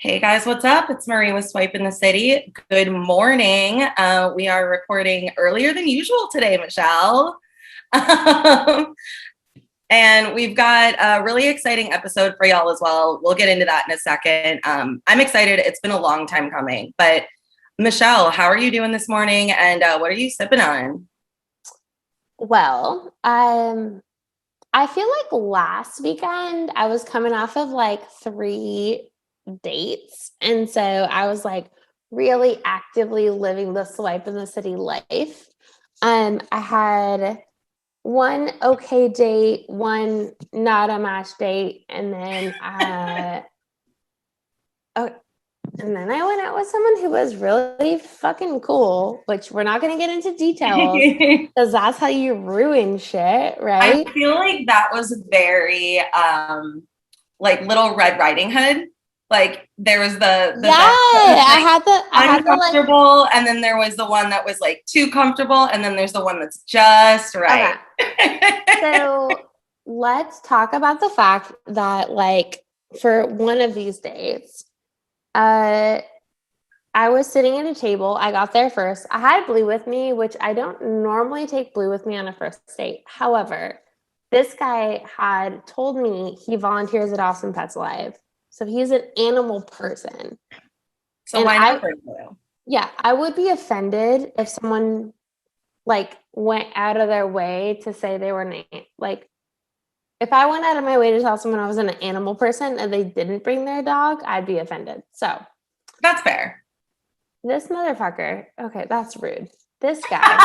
Hey guys, what's up? It's Marie with Swipe in the City. Good morning. We are recording earlier than usual today, Michelle. And we've got a really exciting episode for y'all as well. We'll get into that in a second. I'm excited. It's been a long time coming. But Michelle, how are you doing this morning? And what are you sipping on? Well, I feel like last weekend I was coming off of like 3 dates. And so I was like really actively living the swipe in the city life. I had one okay date, one not a match date, and then oh, and then I went out with someone who was really fucking cool, which we're not going to get into details because that's how you ruin shit, I right? feel like that was very like Little Red Riding Hood. Like there was the Yeah, best that was like I had the like, uncomfortable, and then there was the one that was like too comfortable, and then there's the one that's just right. okay. So let's talk about the fact that like for one of these days, uh, I was sitting at a table. I got there first. I had Blue with me, which I don't normally take Blue with me on a first date. However, this guy had told me he volunteers at Awesome Pets Alive. So he's an animal person. So And why not for you? yeah, I would be offended if someone like went out of their way to say they were like, if I went out of my way to tell someone I was an animal person and they didn't bring their dog, I'd be offended. So That's fair. this motherfucker, okay, that's rude. This guy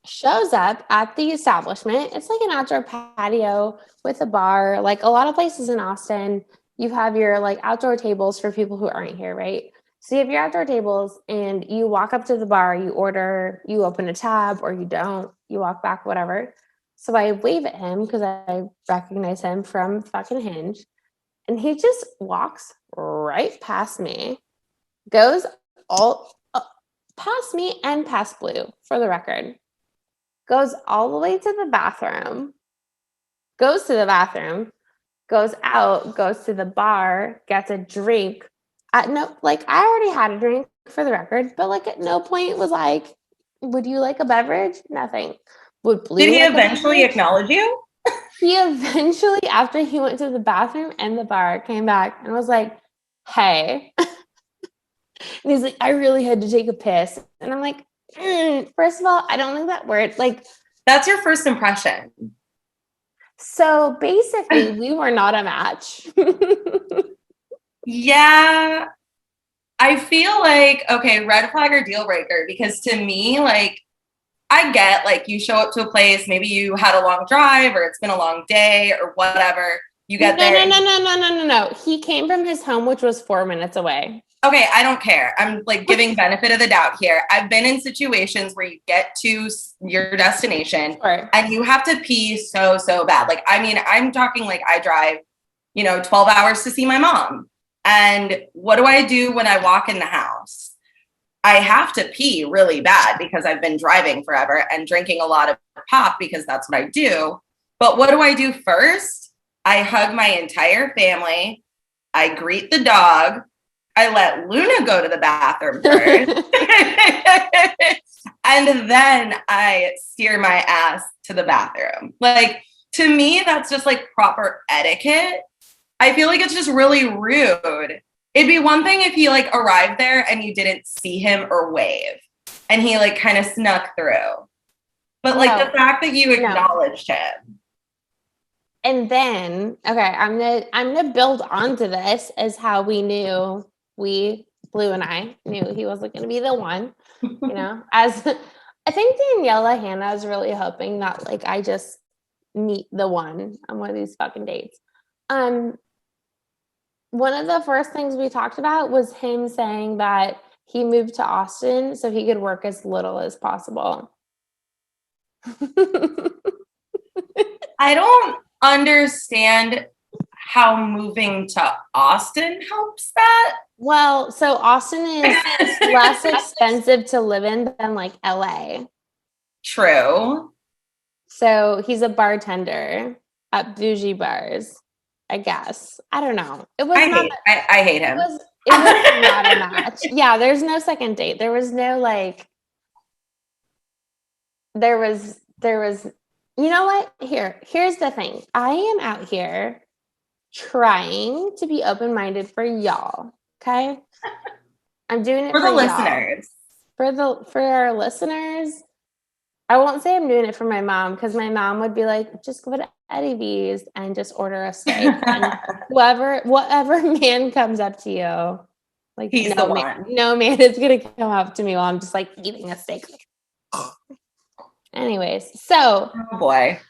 shows up at the establishment. It's like an outdoor patio with a bar. Like a lot of places in Austin, you have your like outdoor tables for people who aren't here, right? So you have your outdoor tables and you walk up to the bar, you order, you open a tab or you don't, you walk back, whatever. So I wave at him because I recognize him from fucking Hinge. And he just walks right past me, goes all past me and past Blue, for the record, goes all the way to the bathroom, goes to the bathroom, goes out, goes to the bar, gets a drink. At no, like I already had a drink for the record, but like at no point was like, would you like a beverage? Nothing. Would Did Blue he like a eventually beverage? acknowledge you? He eventually, after he went to the bathroom and the bar, came back and was like, hey. And he's like, I really had to take a piss. And I'm like, first of all, I don't think that word, like, That's your first impression. so basically, we were not a match. Yeah, I feel like, okay, red flag or deal breaker, because to me, like, I get like you show up to a place, maybe you had a long drive or it's been a long day or whatever. You No, get no, there. no, no, no, no, no, no. He came from his home, which was 4 minutes away. Okay, I don't care. I'm like giving benefit of the doubt here. I've been in situations where you get to your destination Sure. and you have to pee so bad. Like, I mean, I'm talking like I drive, 12 hours to see my mom. And what do I do when I walk in the house? I have to pee really bad because I've been driving forever and drinking a lot of pop because that's what I do. But what do I do first? I hug my entire family. I greet the dog. I let Luna go to the bathroom first. And then I steer my ass to the bathroom. Like, to me, that's just like proper etiquette. I feel like it's just really rude. It'd be one thing if he like arrived there and you didn't see him or wave and he like kind of snuck through. But like No, the fact that you no. acknowledged him. And then, okay, I'm gonna build onto this as how Blue and I knew he wasn't gonna be the one. As I think Daniela Hannah is really hoping that like I just meet the one on one of these fucking dates. Um, one of the first things we talked about was him saying that he moved to Austin so he could work as little as possible. I don't understand how moving to Austin helps that. Well, so Austin is less expensive to live in than like LA. True. So he's a bartender at bougie bars. I guess. I don't know. It was I hate him. It was not a match. Yeah, there's no second date. There was no like there was you know what? Here's the thing. I am out here trying to be open-minded for y'all. Okay? I'm doing it For the y'all. listeners. For our listeners. I won't say I'm doing it for my mom because my mom would be like, just go to Eddie V's and just order a steak. And whatever man comes up to you, like he's the one. No man is gonna come up to me while I'm just like eating a steak. Anyways, so oh boy.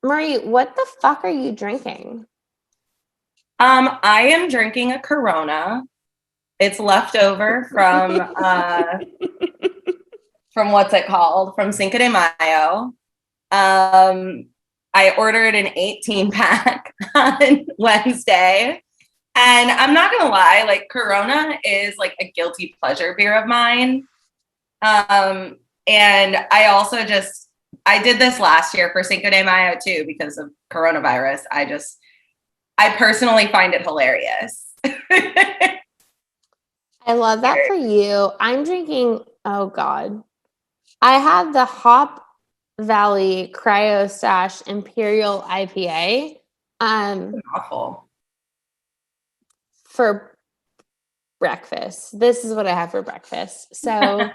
Marie, what the fuck are you drinking? I am drinking a Corona. It's leftover from what's it called? From Cinco de Mayo. I ordered an 18-pack on Wednesday. And I'm not going to lie, like Corona is like a guilty pleasure beer of mine. And I also I did this last year for Cinco de Mayo too, because of coronavirus. I personally find it hilarious. I love that for you. I'm drinking, oh God. I have the Hop Valley Cryo Stash Imperial IPA. Awful. For breakfast. This is what I have for breakfast. So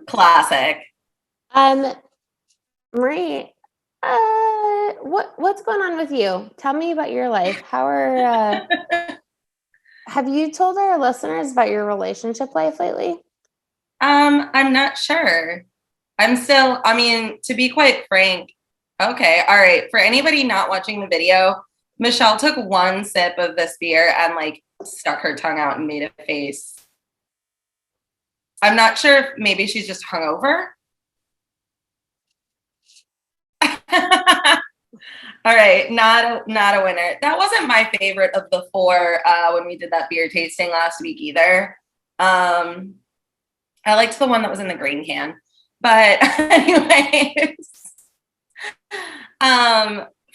classic. Marie, what's going on with you? Tell me about your life. Have you told our listeners about your relationship life lately? I'm not sure. To be quite frank, okay, all right. For anybody not watching the video, Michelle took one sip of this beer and like stuck her tongue out and made a face. I'm not sure if maybe she's just hungover. All right, not a winner. That wasn't my favorite of the four when we did that beer tasting last week either. I liked the one that was in the green can. But anyways,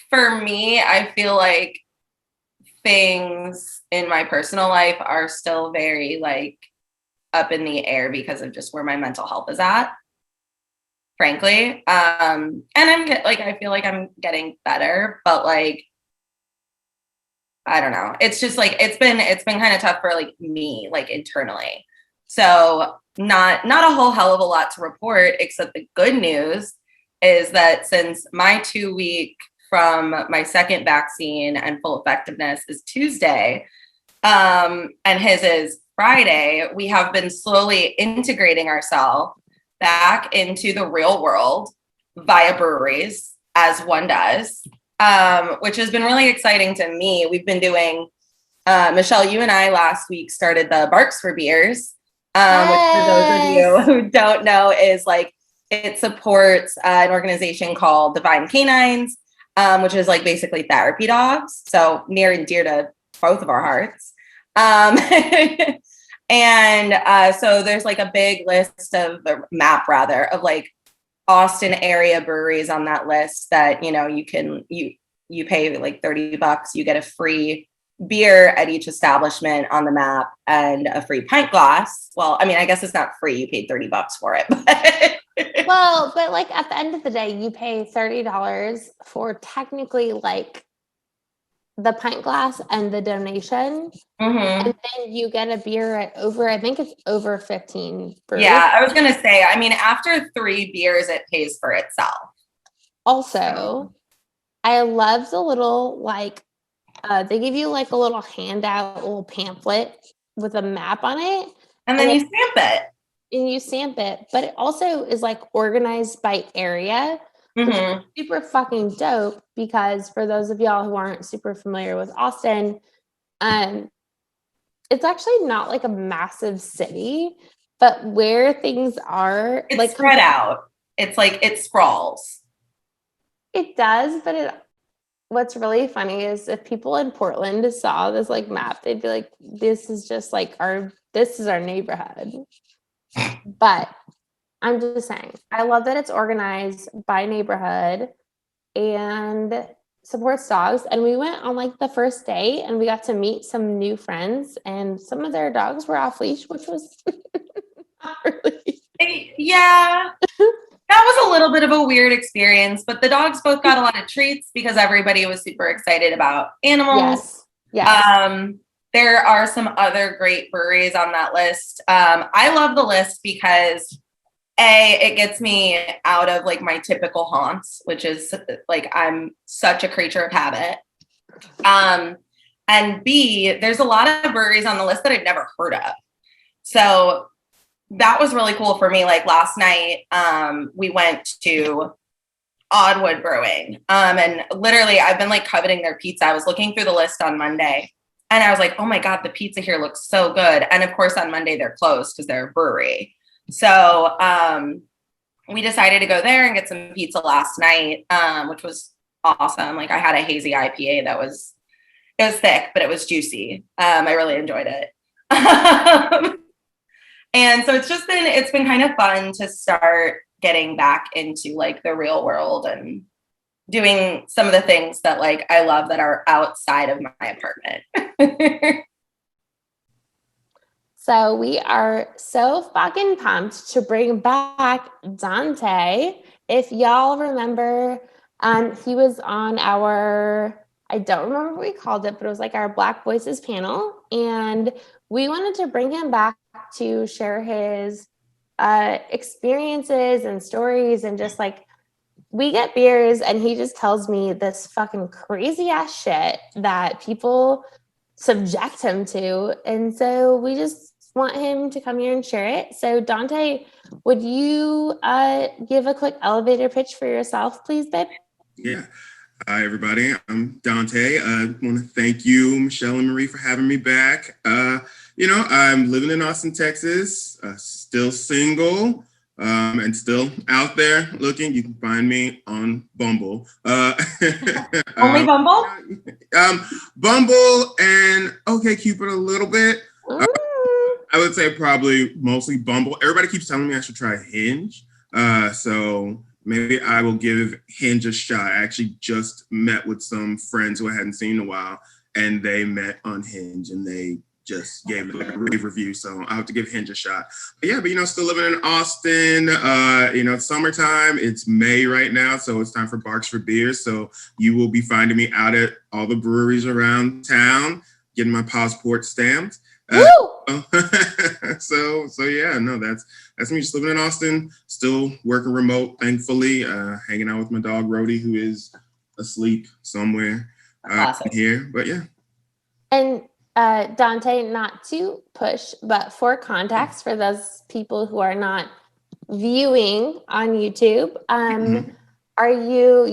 for me, I feel like things in my personal life are still very like up in the air because of just where my mental health is at, frankly. And I feel like I'm getting better, but like, I don't know. It's just like, it's been kind of tough for like me, like internally. So not a whole hell of a lot to report, except the good news is that since my 2-week from my second vaccine and full effectiveness is Tuesday, and his is Friday, we have been slowly integrating ourselves back into the real world via breweries, as one does, which has been really exciting to me. We've been doing, Michelle, you and I last week started the Barks for Beers, which for those of you who don't know is like, it supports an organization called Divine Canines, which is like basically therapy dogs. So near and dear to both of our hearts. And so there's like a big list of map rather of like Austin area breweries on that list that, you know, you pay like $30, you get a free beer at each establishment on the map and a free pint glass. Well, I mean, I guess it's not free. You paid $30 for it. But well, but like at the end of the day, you pay $30 for technically like the pint glass and the donation. Mm-hmm. And then you get a beer at I think it's over 15 brews. Yeah, I was going to say, I mean, after 3 beers, it pays for itself. Also, I love the little, like, they give you like a little handout, a little pamphlet with a map on it. And then you stamp it. And you stamp it. But it also is like organized by area. Mm-hmm. Super fucking dope because for those of y'all who aren't super familiar with Austin, it's actually not like a massive city, but where things are, it's like spread out. It's like it sprawls. It does, but what's really funny is if people in Portland saw this like map, they'd be like, "This is just like this is our neighborhood." But I'm just saying, I love that it's organized by neighborhood, and supports dogs, and we went on like the first day and we got to meet some new friends, and some of their dogs were off leash, which was not really. Yeah, that was a little bit of a weird experience, but the dogs both got a lot of treats because everybody was super excited about animals. Yes. There are some other great breweries on that list. I love the list because it gets me out of like my typical haunts, which is like I'm such a creature of habit. And B, there's a lot of breweries on the list that I've never heard of. So that was really cool for me. Like last night, we went to Oddwood Brewing. And literally I've been like coveting their pizza. I was looking through the list on Monday and I was like, oh my God, the pizza here looks so good. And of course on Monday they're closed because they're a brewery. So we decided to go there and get some pizza last night, which was awesome. Like I had a hazy IPA it was thick, but it was juicy. I really enjoyed it. And so it's been kind of fun to start getting back into like the real world and doing some of the things that like I love that are outside of my apartment. So we are so fucking pumped to bring back Dante. If y'all remember, he was on I don't remember what we called it, but it was like our Black Voices panel. And we wanted to bring him back to share his experiences and stories, and just like, we get beers and he just tells me this fucking crazy ass shit that people subject him to. And so we just want him to come here and share it. So Dante, would you give a quick elevator pitch for yourself, please, babe? Yeah. Hi, everybody. I'm Dante. I want to thank you, Michelle and Marie, for having me back. I'm living in Austin, Texas, still single, and still out there looking. You can find me on Bumble. Only Bumble? Bumble and OkCupid a little bit. I would say probably mostly Bumble. Everybody keeps telling me I should try Hinge. So maybe I will give Hinge a shot. I actually just met with some friends who I hadn't seen in a while, and they met on Hinge, and they just gave it like a rave review. So I'll have to give Hinge a shot. But still living in Austin. Summertime. It's May right now, so it's time for Barks for Beers. So you will be finding me out at all the breweries around town, getting my passport stamped. That's me, just living in Austin, still working remote, thankfully, hanging out with my dog Rhodey, who is asleep somewhere here. But yeah. And Dante, not to push, but for context, for those people who are not viewing on YouTube,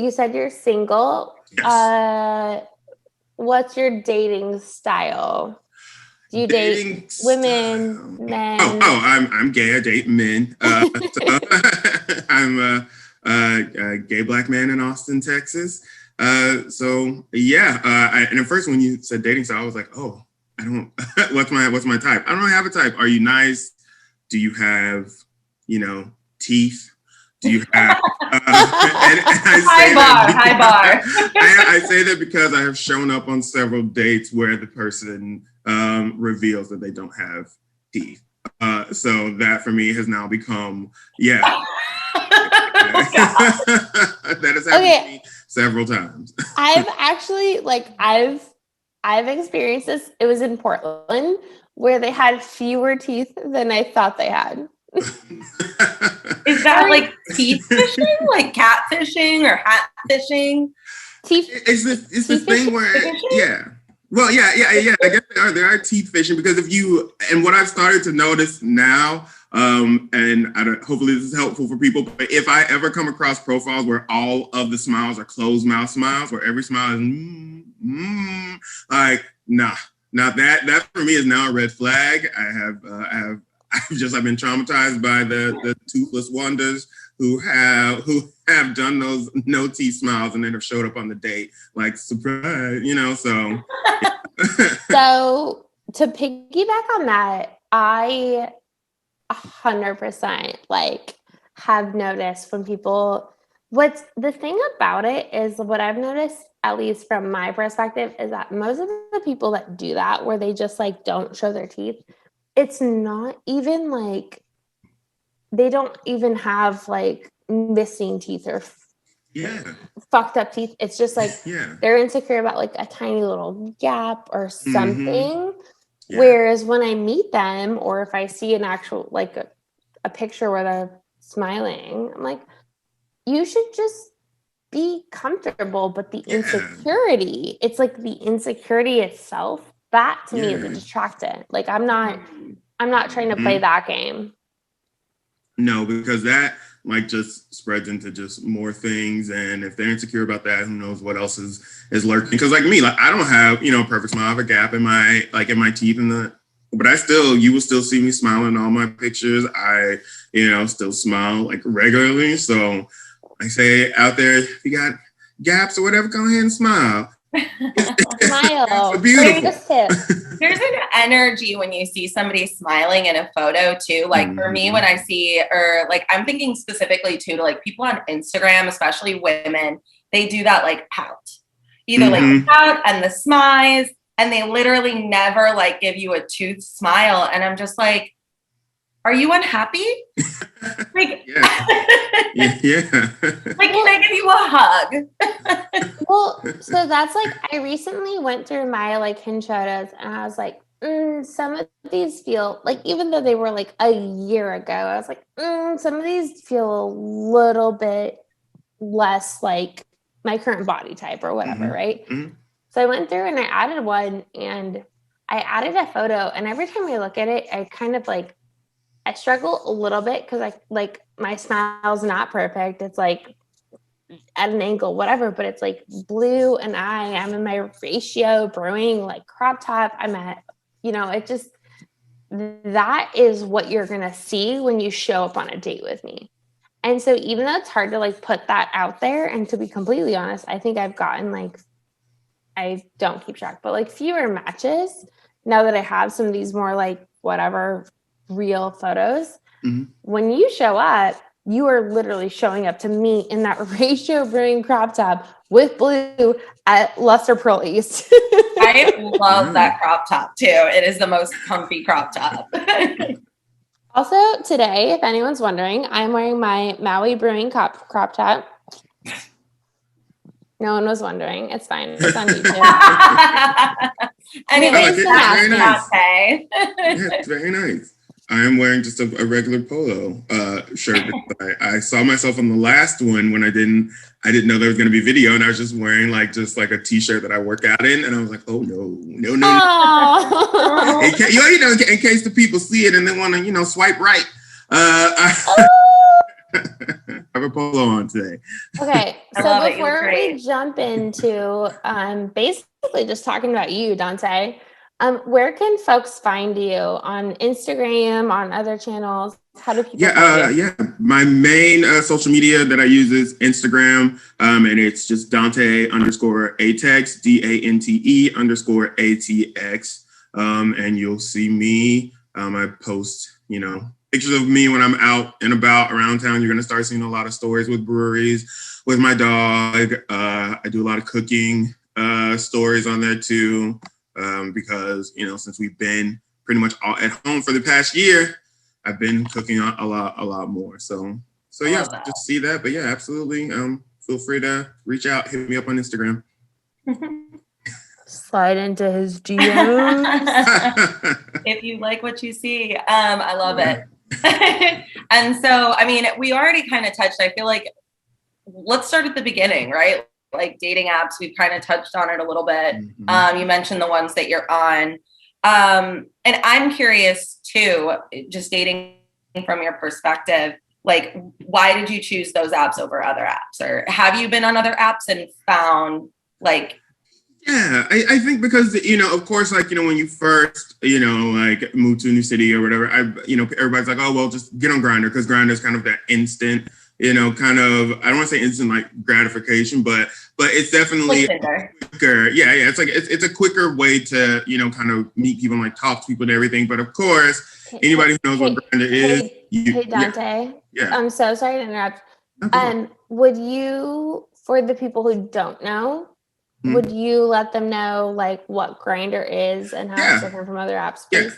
you said you're single. Yes. What's your dating style? Do you date women, men? I'm gay. I date men. I'm a gay Black man in Austin, Texas. And at first when you said dating style, I was like, oh, I don't. what's my type? I don't have a type. Are you nice? Do you have, teeth? Do you have? High bar. I say that because I have shown up on several dates where the person reveals that they don't have teeth. So that for me has now become, that has happened to me several times. I've actually I've experienced this. It was in Portland where they had fewer teeth than I thought they had. Is that like teeth fishing, like catfishing or hat fishing? It's this thing where, yeah. Well, yeah. I guess there are teeth fishing, because and what I've started to notice now, and hopefully this is helpful for people, but if I ever come across profiles where all of the smiles are closed mouth smiles, where every smile is that for me is now a red flag. I've been traumatized by the toothless wonders who have done those no teeth smiles and then have showed up on the date like surprise, so. So to piggyback on that, I 100% have noticed when people What's the thing about it is what I've noticed, at least from my perspective, is that most of the people that do that, where they just like don't show their teeth, it's not even like they don't even have like missing teeth or fucked up teeth. It's just like they're insecure about like a tiny little gap or something. Whereas when I meet them, or if I see an actual like a picture where they're smiling, I'm like, you should just be comfortable. But the insecurity, it's like the insecurity itself, that to me is a distractant. Like I'm not trying to play that game. No, because that like just spreads into just more things, and if they're insecure about that, who knows what else is lurking. Because like me, like I don't have a perfect smile. I have a gap in my teeth but you will still see me smiling in all my pictures. I still smile like regularly. So I say out there, if you got gaps or whatever, go ahead and smile. Smile. It's beautiful. There's an energy when you see somebody smiling in a photo too. Like for me, when I see, or like I'm thinking specifically too, to like people on Instagram, especially women, they do that like pout, either like the pout and the smize, and they literally never like give you a tooth smile. And I'm just like, are you unhappy? Like, like, can I give you a hug? Well, so that's like, I recently went through my like Hinge photos, and I was like, some of these feel like, even though they were like a year ago, I was like, some of these feel a little bit less like my current body type or whatever, right? So I went through and I added one, and I added a photo, and every time I look at it, I kind of like, I struggle a little bit because I like my smile's not perfect. It's like at an angle, whatever, but it's like blue, and I'm in my ratio brewing like crop top. I'm at, it just, that is what you're going to see when you show up on a date with me. And so even though it's hard to like put that out there, and to be completely honest, I think I've gotten like, I don't keep track, but like fewer matches now that I have some of these more like whatever real photos. When you show up, you are literally showing up to me in that ratio brewing crop top with blue at Luster Pearl East. I love that crop top too. It is the most comfy crop top. Also today, if anyone's wondering, I'm wearing my Maui brewing crop top. No one was wondering. It's fine. It's on YouTube. Anyways, very nice. Dante. It's very nice. I am wearing just a regular polo shirt. I saw myself on the last one when I didn't know there was going to be video, and I was just wearing like a t-shirt that I work out in, and I was like, oh no. In case the people see it and they want to swipe right. I have a polo on today. Okay, so before we jump into basically just talking about you, Dante, where can folks find you? On Instagram, on other channels? How do people find you? My main social media that I use is Instagram, and it's just Dante_ATX, DANTE_ATX, and you'll see me. I post, pictures of me when I'm out and about around town. You're going to start seeing a lot of stories with breweries, with my dog. I do a lot of cooking stories on there too, because, since we've been pretty much all at home for the past year, I've been cooking a lot more. So yeah, just see that. But yeah, absolutely. Feel free to reach out, hit me up on Instagram. Slide into his DMs. If you like what you see, I love it. And so, we already kind of touched, I feel like, let's start at the beginning, right? Like dating apps, we've kind of touched on it a little bit. You mentioned the ones that you're on. And I'm curious too, just dating from your perspective, like, why did you choose those apps over other apps? Or have you been on other apps and found like... Yeah, I think because, of course, like, when you first, like move to a new city or whatever, everybody's like, oh, well, just get on Grindr, because Grindr is kind of that instant, kind of, I don't want to say instant like gratification, but it's definitely quicker. Yeah. It's like, it's a quicker way to, kind of meet people and like talk to people and everything. But of course, anybody who knows what Grindr is. Hey, Dante. Yeah. I'm so sorry to interrupt. Would you, for the people who don't know, would you let them know like what Grindr is and how it's different from other apps, please?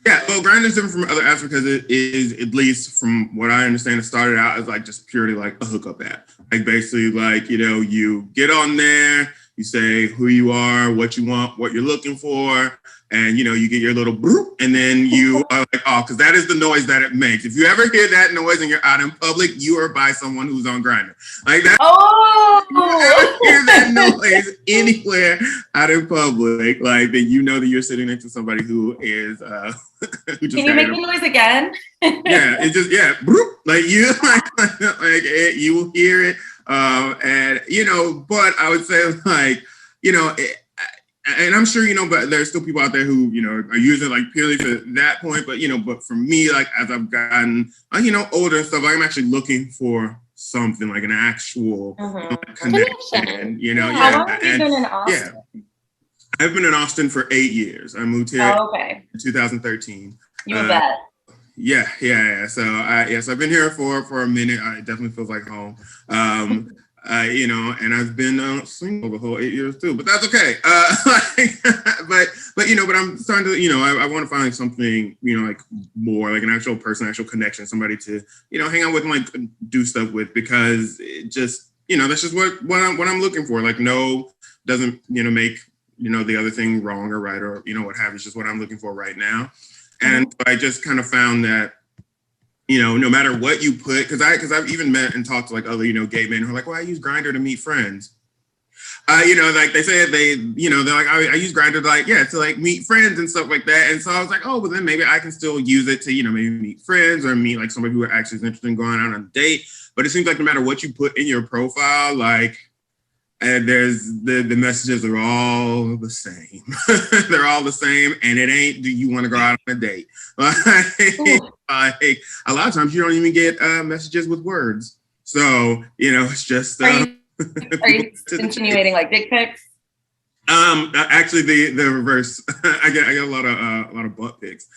Yeah. Well, Grindr is different from other apps because it is, at least from what I understand, it started out as like just purely like a hookup app. Like basically like, you get on there, you say who you are, what you want, what you're looking for, and you get your little broop, and then you are like, oh, because that is the noise that it makes. If you ever hear that noise and you're out in public, you are by someone who's on Grindr. Like that. Oh, if you ever hear that noise anywhere out in public, like then you know that you're sitting next to somebody who is who just. Can you make the noise again? Yeah, it just broop, like you like you will hear it, and but I would say like and I'm sure but there's still people out there who are using it like purely for that point, but for me, like as I've gotten older and stuff, I'm actually looking for something like an actual connection. How long have you been in Austin? Yeah, I've been in Austin for 8 years. I moved here in 2013. You bet. Yeah. So I've been here for a minute. It definitely feels like home. And I've been single the whole 8 years too, but that's okay. But I'm starting to, I want to find something, like more like an actual person, actual connection, somebody to, hang out with and like do stuff with, because it just, that's just what I'm looking for. Like, no, doesn't, make, the other thing wrong or right or, what have you. It's just what I'm looking for right now. And I just kind of found that, no matter what you put, because I've even met and talked to like other, gay men who are like, well, I use Grindr to meet friends. Like they said they're like, I use Grindr to like meet friends and stuff like that. And so I was like, oh, well then maybe I can still use it to, maybe meet friends or meet like somebody who actually is interested in going out on a date. But it seems like no matter what you put in your profile, like, and there's the messages are all the same. They're all the same. And it ain't, do you want to go out on a date? Like a lot of times you don't even get messages with words. So, it's just. Are you insinuating like dick pics? Actually the reverse. I get a lot of butt pics.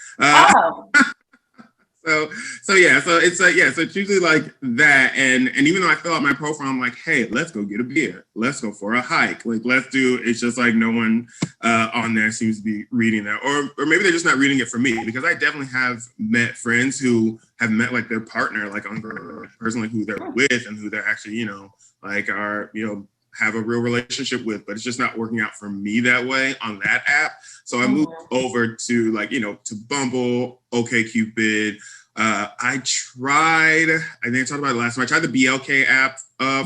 So it's like, so it's usually like that. And even though I fill out my profile, I'm like, hey, let's go get a beer. Let's go for a hike. Like, it's just like no one on there seems to be reading that. Or maybe they're just not reading it for me, because I definitely have met friends who have met like their partner, like on personally who they're with and who they're actually, like are, have a real relationship with, but it's just not working out for me that way on that app. So I moved over to like, to Bumble, OkCupid. I think I talked about it last time. I tried the BLK app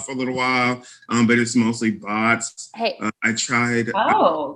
for a little while, but it's mostly bots. Hey. I tried.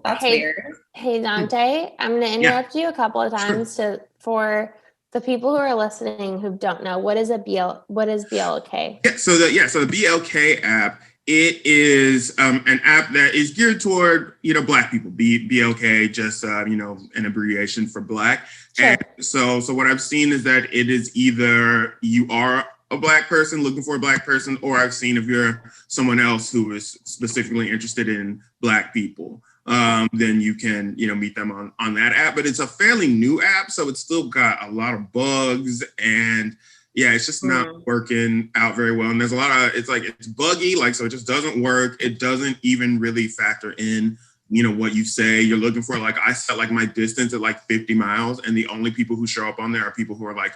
That's weird. Hey, Dante, I'm going to interrupt you a couple of times for the people who are listening who don't know, what is BLK? So the BLK app, it is an app that is geared toward, Black people. BLK, just, an abbreviation for Black. Sure. And so what I've seen is that it is either you are a Black person looking for a Black person, or I've seen if you're someone else who is specifically interested in Black people, then you can, meet them on that app. But it's a fairly new app, so it's still got a lot of bugs, and it's just not working out very well. And there's a lot of, it's buggy, like, so it just doesn't work. It doesn't even really factor in, what you say you're looking for. Like, I set like my distance at like 50 miles, and the only people who show up on there are people who are like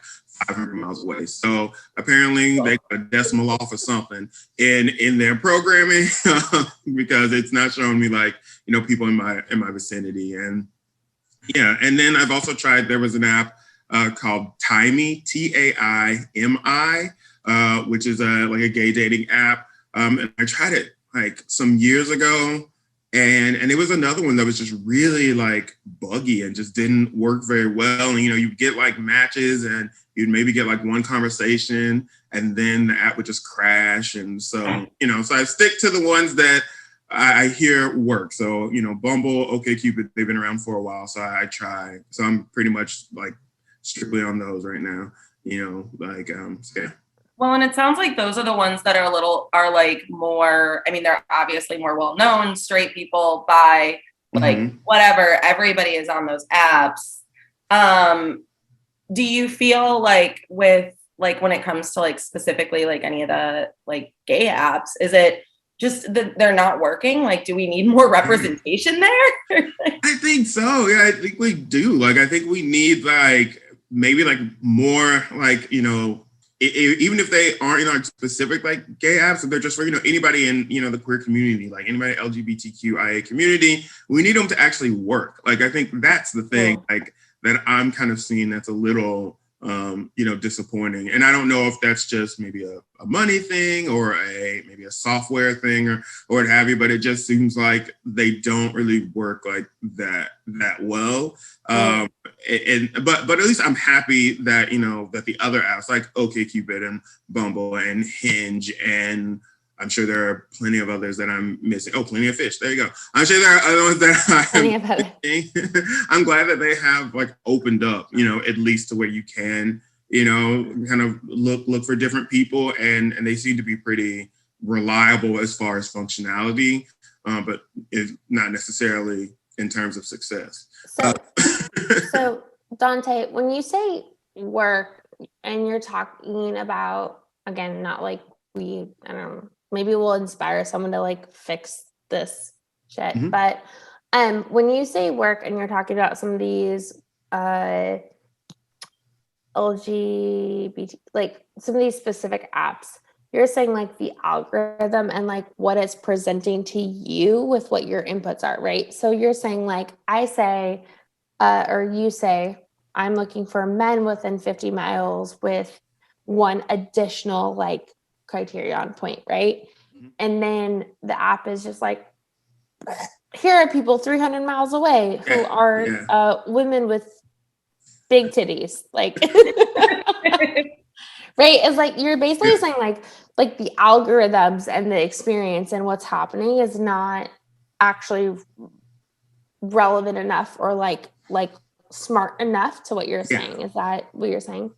500 miles away. So apparently they got a decimal off or something in their programming because it's not showing me like, people in my vicinity. And and then I've also tried, there was an app called Taimi, Taimi, which is like a gay dating app. And I tried it like some years ago, and it was another one that was just really like buggy and just didn't work very well. And you'd get like matches, and you'd maybe get like one conversation, and then the app would just crash. And so so I stick to the ones that I hear work. So Bumble, OkCupid, they've been around for a while, so I try. So I'm pretty much like strictly on those right now, Well, and it sounds like those are the ones that are like more, I mean, they're obviously more well-known, straight people, bi, like whatever, everybody is on those apps. Do you feel like with like when it comes to like specifically like any of the like gay apps? Is it just that they're not working? Like, do we need more representation there? I think so. Yeah, I think we do. Like, I think we need like maybe like more like, you know, even if they aren't, you know, like specific like gay apps, if they're just for, you know, anybody in, you know, the queer community, like anybody LGBTQIA community, we need them to actually work. Like, I think that's the thing, like that I'm kind of seeing that's a little, you know, disappointing. And I don't know if that's just maybe a money thing or maybe a software thing or what have you, but it just seems like they don't really work like that well. But at least I'm happy that, you know, that the other apps like OkCupid and Bumble and Hinge, and I'm sure there are plenty of others that I'm missing. Oh, Plenty of Fish. There you go. I'm sure there are other ones that I'm missing. I'm glad that they have like opened up, you know, at least to where you can, you know, kind of look for different people, and they seem to be pretty reliable as far as functionality, but it's not necessarily in terms of success. So Dante, when you say work and you're talking about, again, not like I don't know, maybe we'll inspire someone to like fix this shit. Mm-hmm. But when you say work and you're talking about some of these LGBT, like some of these specific apps, you're saying like the algorithm and like what it's presenting to you with what your inputs are, right? So you're saying like I say, or you say, I'm looking for men within 50 miles with one additional like criterion point, right? Mm-hmm. And then the app is just like, here are people 300 miles away who are women with big titties, like right? It's like you're basically saying like the algorithms and the experience and what's happening is not actually relevant enough or like smart enough to what you're saying. Is that what you're saying?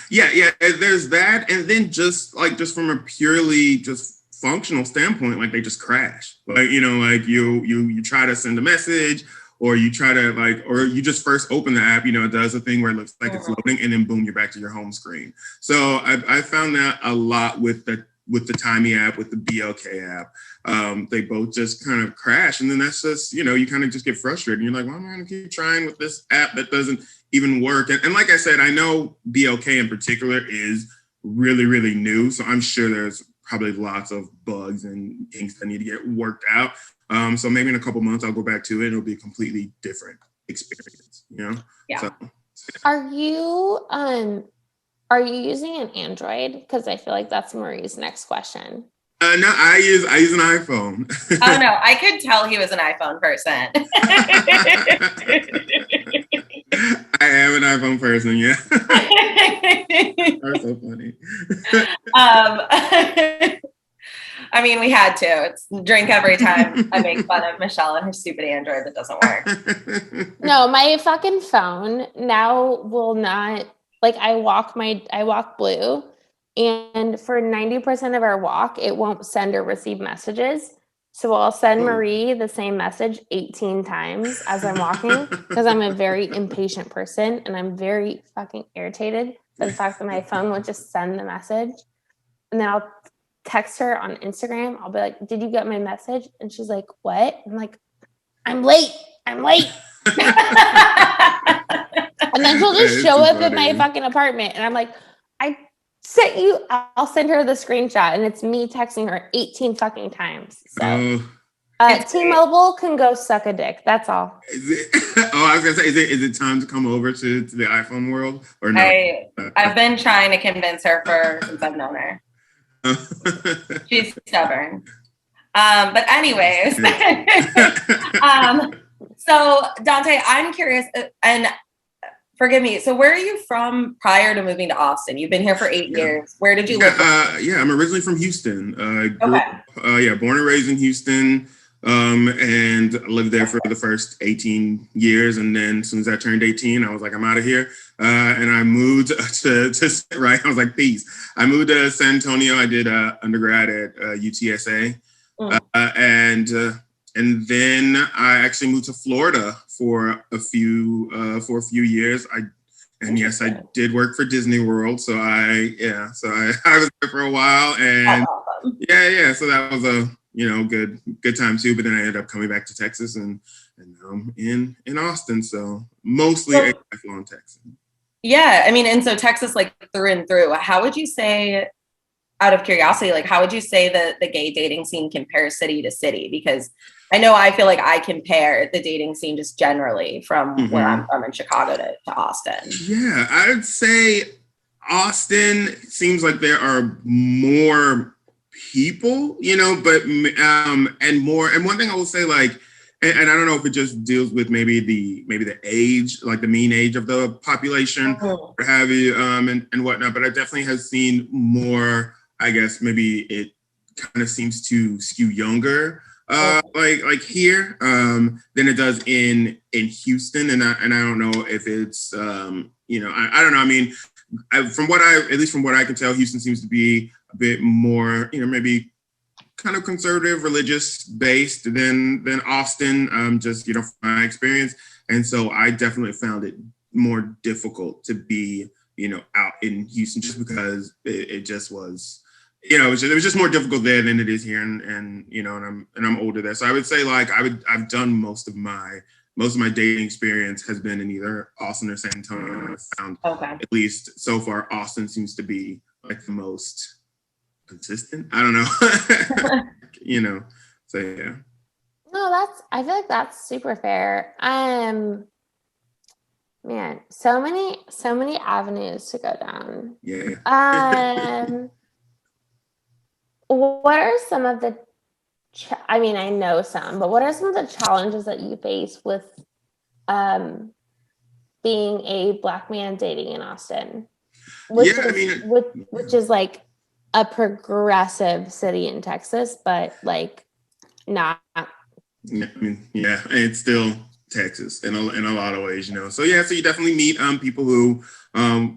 Yeah. There's that, and then just from a purely just functional standpoint, like they just crash. Like, you know, like you try to send a message, or you try to or you just first open the app, you know, it does a thing where it looks like it's loading, and then boom, you're back to your home screen. So I found that a lot with the Timey app, with the BLK app. They both just kind of crash, and then that's just, you know, you kind of just get frustrated, and you're like, well, I'm gonna keep trying with this app that doesn't even work. And like I said, I know BLK in particular is really, really new, so I'm sure there's probably lots of bugs and things that need to get worked out. So maybe in a couple months I'll go back to it, and it'll be a completely different experience, you know? Yeah. So. Are you using an Android? Because I feel like that's Marie's next question. No, I use an iPhone. Oh no, I could tell he was an iPhone person. I am an iPhone person, yeah. That's so funny. I mean, we had to. It's drink every time I make fun of Michelle and her stupid Android that doesn't work. No, my fucking phone now will not, like I walk blue, and for 90% of our walk, it won't send or receive messages. So I'll send Marie the same message 18 times as I'm walking, because I'm a very impatient person and I'm very fucking irritated by the fact that my phone will just send the message. And then I'll text her on Instagram. I'll be like, did you get my message? And she's like, what? I'm like, I'm late. And then she'll just show up at my fucking apartment. And I'm like, I'll send her the screenshot, and it's me texting her 18 fucking times. So T-Mobile can go suck a dick. That's all. I was gonna say, is it time to come over to the iPhone world, or no? I've been trying to convince her since I've known her. She's stubborn. But anyways, so Dante, I'm curious, and forgive me. So where are you from prior to moving to Austin? You've been here for 8 years. Where did you live? I'm originally from Houston. Born and raised in Houston, and lived there for the first 18 years. And then as soon as I turned 18, I was like, I'm out of here. And I moved to right. I was like, peace. I moved to San Antonio. I did undergrad at UTSA, and then I actually moved to Florida for a few years. And yes, I did work for Disney World. So I was there for a while, and awesome. So that was a, good time too. But then I ended up coming back to Texas, and now I'm in Austin. So mostly a lifelong Texan. Yeah, I mean, and so Texas, like through and through, how would you say, out of curiosity, like how would you say that the gay dating scene compares city to city? Because I know I feel like I compare the dating scene just generally from where I'm from in Chicago to Austin. Yeah, I'd say Austin seems like there are more people, but and more. And one thing I will say, like, and I don't know if it just deals with maybe the age, like the mean age of the population, or have you, and whatnot. But I definitely have seen more. I guess maybe it kind of seems to skew younger, like here, than it does in Houston. And I don't know if it's, I don't know. I mean, from what I can tell, Houston seems to be a bit more, maybe kind of conservative, religious based than Austin, just, from my experience. And so I definitely found it more difficult to be, out in Houston, just because it just was, it was just more difficult there than it is here. And I'm older there. So I would say, like, I've done most of my dating experience has been in either Austin or San Antonio. And I've found, at least so far, Austin seems to be like the most consistent. I don't know. So yeah. No, I feel like that's super fair. Man, so many avenues to go down. Yeah. What are some of the I know some, but what are some of the challenges that you face with being a Black man dating in Austin? Which is like a progressive city in Texas, but like not. Yeah, it's still Texas in a lot of ways, So yeah, so you definitely meet people who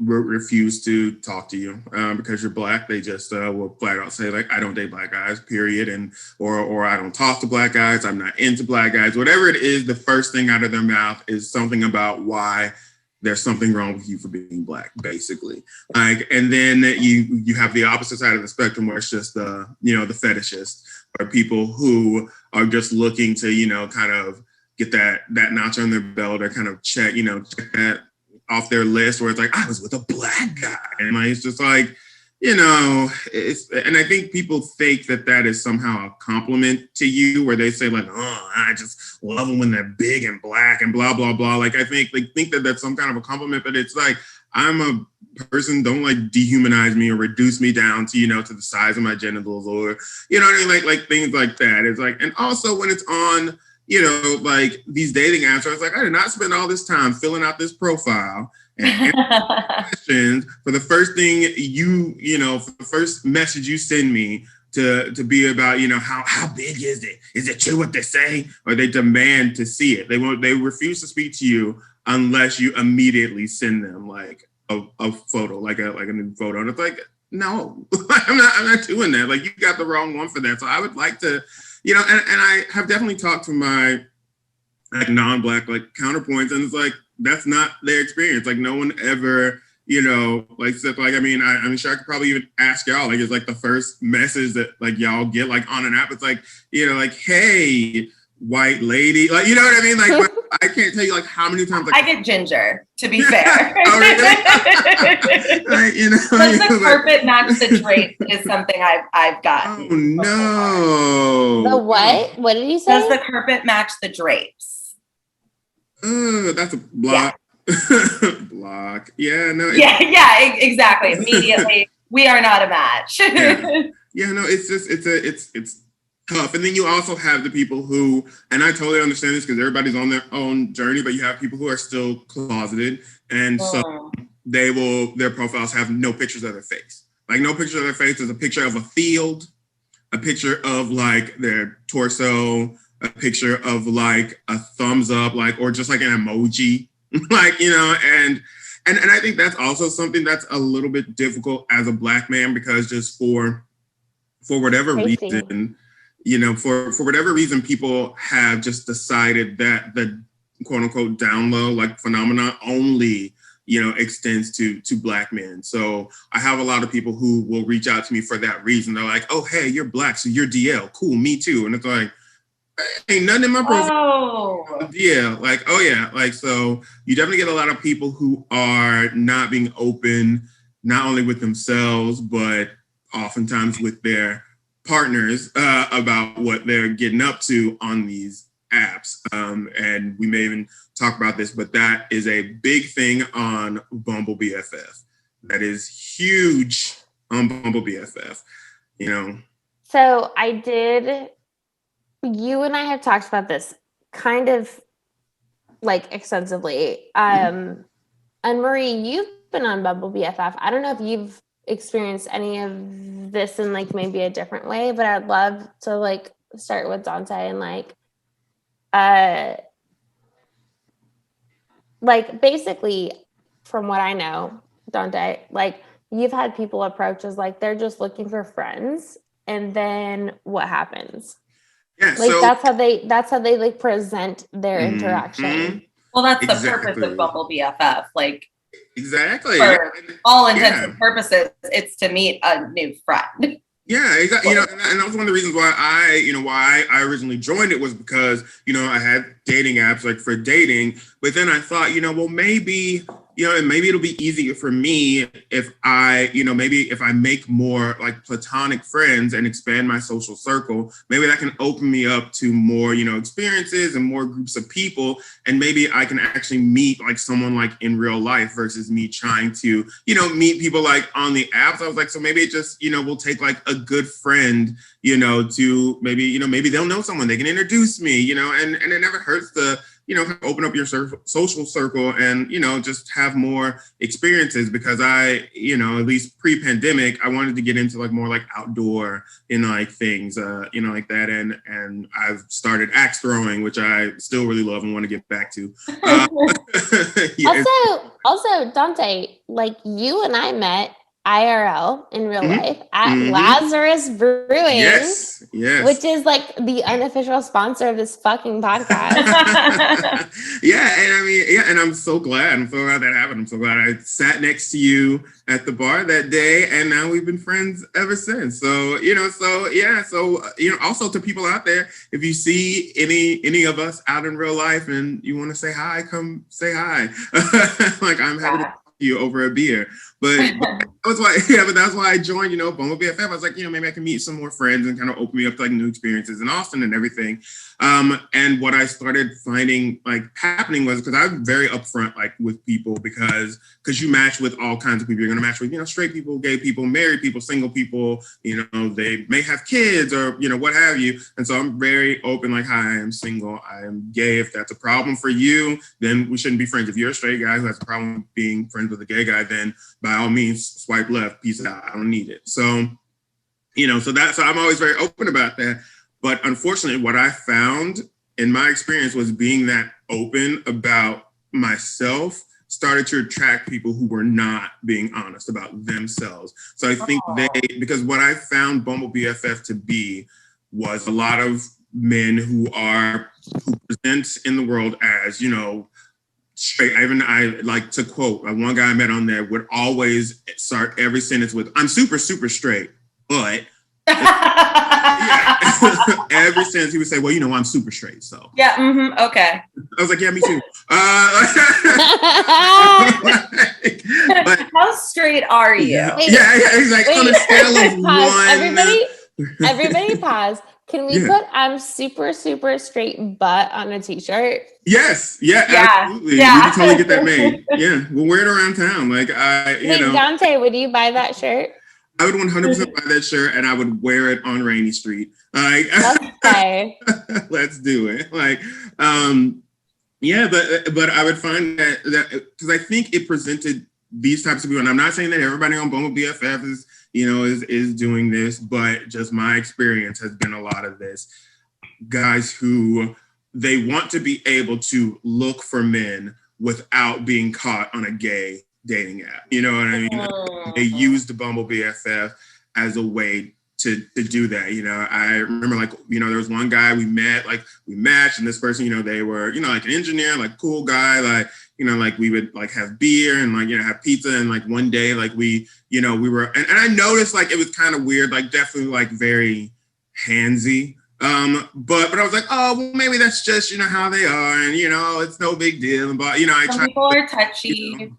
refuse to talk to you because you're Black. They just will flat out say, like, I don't date Black guys, period, and or I don't talk to Black guys. I'm not into Black guys. Whatever it is, the first thing out of their mouth is something about why there's something wrong with you for being Black, basically. Like, and then you have the opposite side of the spectrum where it's just the fetishists, or people who are just looking to kind of get that notch on their belt, or kind of check that off their list, where it's like, I was with a Black guy, and like, it's just like, it's, and I think people think that is somehow a compliment to you, where they say, like, oh, I just love them when they're big and Black and blah blah blah. Like, I think they think that that's some kind of a compliment, but it's like, I'm a person, don't like dehumanize me or reduce me down to to the size of my genitals, or what I mean, like things like that. It's like, and also when it's on like these dating apps, I was like, I did not spend all this time filling out this profile and questions for the first thing for the first message you send me to be about, how big is it? Is it true what they say? Or they demand to see it. They refuse to speak to you unless you immediately send them like a photo, like a new photo. And it's like, no, I'm not doing that. Like, you got the wrong one for that. So I would like to, and I have definitely talked to my like non-Black like counterpoints, and it's like, that's not their experience. Like, no one ever, like said, like, I'm sure I could probably even ask y'all, like, it's like the first message that like y'all get like on an app, it's like, like, hey, white lady, like, you know what I mean? Like, I can't tell you like how many times, like, I get ginger, to be fair. Oh, really? Like, Does the carpet match the drape is something I've gotten. Oh no. The what? What did you say? Does the carpet match the drapes? That's a block. Yeah. Block. Yeah, no. Exactly. Immediately, we are not a match. Yeah, no, it's just it's tough. And then you also have the people who, and I totally understand this because everybody's on their own journey, but you have people who are still closeted, and so their profiles have no pictures of their face. Like, no picture of their face. There's a picture of a field, a picture of like their torso, a picture of like a thumbs up, like, or just like an emoji, like, and I think that's also something that's a little bit difficult as a Black man, because just for whatever reason, for whatever reason, people have just decided that the quote unquote down low like phenomenon only extends to Black men. So I have a lot of people who will reach out to me for that reason. They're like, oh, hey, you're Black, so you're DL. Cool, me too. And it's like, ain't nothing in my profile. Yeah, like, oh yeah. Like, so you definitely get a lot of people who are not being open, not only with themselves, but oftentimes with their partners about what they're getting up to on these apps. And we may even talk about this, but that is a big thing on Bumble BFF. That is huge on Bumble BFF, So you and I have talked about this kind of like extensively. And Marie, you've been on Bumble BFF. I don't know if you've experienced any of this in like maybe a different way, but I'd love to like start with Dante and like basically from what I know, Dante, like you've had people approach as like they're just looking for friends, and then what happens? Yeah, like so that's how they like present their interaction. Well, that's the purpose of Bumble BFF. Like, exactly. For all intents and purposes, it's to meet a new friend. Yeah, exactly. And that was one of the reasons why I originally joined it, was because, I had dating apps like for dating, but then I thought, well, maybe, maybe it'll be easier for me if I, maybe if I make more like platonic friends and expand my social circle, maybe that can open me up to more, experiences and more groups of people. And maybe I can actually meet like someone like in real life versus me trying to, meet people like on the apps. I was like, so maybe it just, will take like a good friend, to maybe, maybe they'll know someone, they can introduce me, and it never hurts to, open up your social circle and, just have more experiences, because I, at least pre-pandemic, I wanted to get into like more like outdoor, like things, like that. And I've started axe throwing, which I still really love and want to get back to. Yeah. Also, Dante, like you and I met IRL in real life at Lazarus Brewing. Yes. Which is like the unofficial sponsor of this fucking podcast. And I'm so glad. That happened. I'm so glad I sat next to you at the bar that day, and now we've been friends ever since. So, also to people out there, if you see any of us out in real life and you want to say hi, come say hi. Like, I'm happy to talk to you over a beer. But that's why I joined, Bumble BFF. I was like, maybe I can meet some more friends and kind of open me up to like new experiences in Austin and everything. And what I started finding like happening was, because I'm very upfront like with people, because you match with all kinds of people. You're going to match with, straight people, gay people, married people, single people, they may have kids or, what have you. And so I'm very open, like, hi, I am single, I am gay. If that's a problem for you, then we shouldn't be friends. If you're a straight guy who has a problem being friends with a gay guy, then by all means, swipe left, peace out. I don't need it. So, so I'm always very open about that. But unfortunately, what I found in my experience was being that open about myself started to attract people who were not being honest about themselves. So I think because what I found Bumble BFF to be was a lot of men who present in the world as, straight. I like to quote, one guy I met on there would always start every sentence with, I'm super, super straight, but every sentence he would say, well, I'm super straight, so. Yeah, okay. I was like, yeah, me too. But how straight are you? He's like, on a scale of one. Everybody pause. Can we put I'm super, super straight butt on a t-shirt? Yes. Absolutely. Yeah. We can totally get that made. Yeah. We'll wear it around town. Like, Dante, would you buy that shirt? I would 100% buy that shirt, and I would wear it on Rainy Street. Like, okay. Let's do it. Like, but I would find that because I think it presented these types of people, and I'm not saying that everybody on Bumble BFF is doing this, but just my experience has been a lot of this. Guys who they want to be able to look for men without being caught on a gay dating app. You know what I mean? They use the Bumble BFF as a way to do that. You know, I remember like, you know, there was one guy we matched, and this person, you know, they were, you know, like an engineer, like cool guy, like, you know, like we would like have beer and like, you know, have pizza. And like one day, like we were, and I noticed like it was kind of weird, like definitely like very handsy. But I was like, oh, well, maybe that's just, you know, how they are. And, you know, it's no big deal. But, you know, some people are touchy. You know,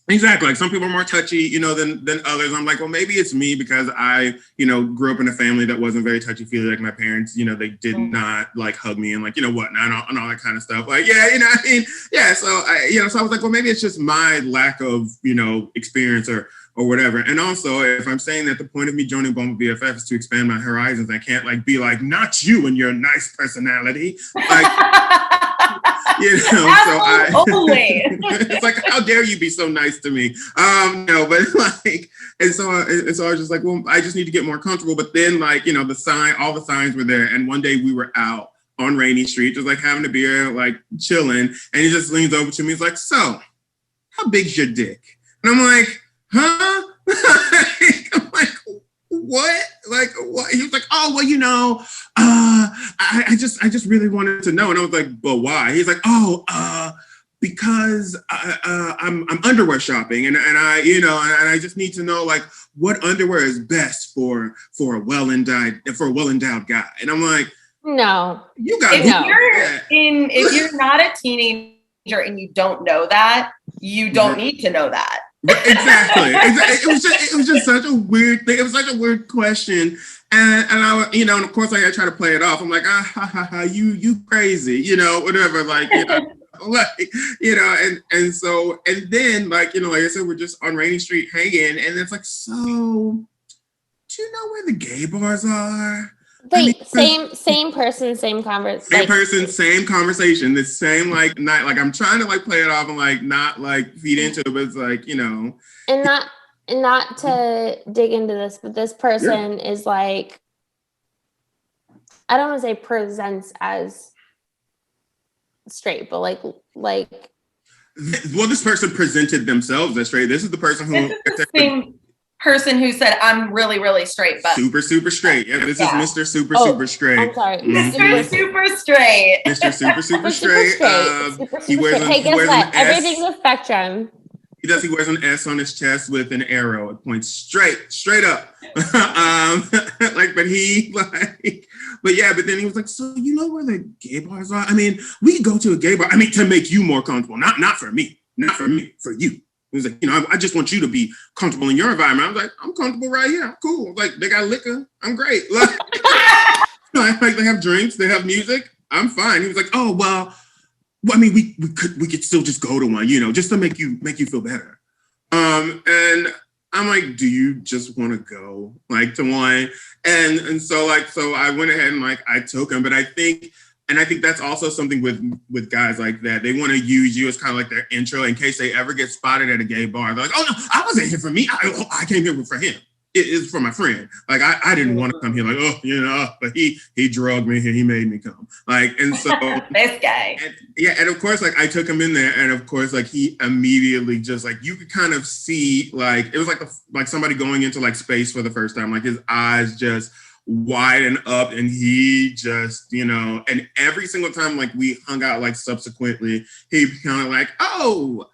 exactly. Like some people are more touchy, you know, than others. I'm like, well, maybe it's me because I, you know, grew up in a family that wasn't very touchy-feely. Like my parents, you know, they did not like hug me and like, you know, whatnot and all that kind of stuff. Like, yeah, you know, I mean, yeah. So I was like, well, maybe it's just my lack of, you know, experience or whatever. And also, if I'm saying that the point of me joining Bumble BFF is to expand my horizons, I can't like be like, not you and your nice personality. Like, you know, it's like, how dare you be so nice to me? No, but like, and so I was just like, well, I just need to get more comfortable. But then like, you know, all the signs were there. And one day we were out on Rainy Street, just like having a beer, like chilling. And he just leans over to me. He's like, so how big's your dick? And I'm like, huh? I'm like, what? Like, what? He was like, oh, well, you know, I just really wanted to know. And I was like, but why? He's like, oh, because I'm underwear shopping, and I, you know, and I just need to know like what underwear is best for a well-endowed guy. And I'm like, no, you got if you're not a teenager and you don't know that, you don't need to know that. Exactly. It was just such a weird thing. It was such a weird question. And I, you know, and of course, like I try to play it off. I'm like, you crazy, you know, whatever. Like, you know, like, you know, and so, and then like, you know, like I said, we're just on Rainy Street hanging, and it's like, so do you know where the gay bars are? Wait, same person, same conversation. Same conversation. The same like night. Like I'm trying to like play it off and like not like feed into it, but it's like, you know. And not to dig into this, but this person is like, I don't want to say presents as straight, but like. Well, this person presented themselves as straight. This is the person who. This is the same person who said, I'm really, really straight, but super straight. Yeah, this is Mr. Super straight. I'm sorry. Mr. Super straight. Mr. Super straight. He wears hey, guess what? Everything's a spectrum. He wears an S on his chest with an arrow. It points straight up. But then he was like, so you know where the gay bars are? I mean, we could go to a gay bar. I mean, to make you more comfortable, not for me, for you. He was like, you know, I just want you to be comfortable in your environment. I was like, I'm comfortable right here. I'm cool. Like, they got liquor. I'm great. Like, like they have drinks. They have music. I'm fine. He was like, oh, well, I mean, we could still just go to one, you know, just to make you feel better. And I'm like, do you just want to go like to one? And so I went ahead and like I took him, but I think that's also something with guys like that. They want to use you as kind of like their intro in case they ever get spotted at a gay bar. They're like, oh no, I wasn't here for me. I came here for him. It is for my friend. Like I didn't want to come here. Like, oh, you know, but he drugged me here. He made me come. Like, and so this guy. And of course, like I took him in there, and of course, like he immediately just like you could kind of see like it was like somebody going into like space for the first time. Like his eyes just widen up, and he just, you know, and every single time like we hung out like subsequently, he kind of like, oh,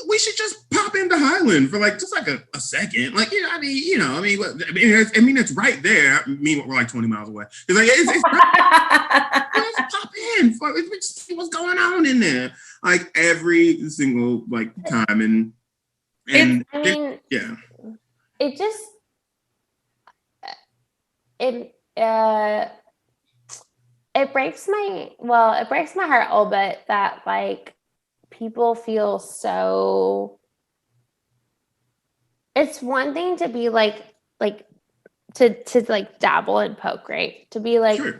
we should just pop into Highland for like just like a second. Like, you know, I mean, it's right there. Meanwhile, we're like 20 miles away. It's like, it's right. Let's pop in. Let's see what's going on in there. Like every single like time. And yeah. It just, it breaks my heart a little bit that like, people feel so, it's one thing to be like to like dabble and poke, right? To be like, sure.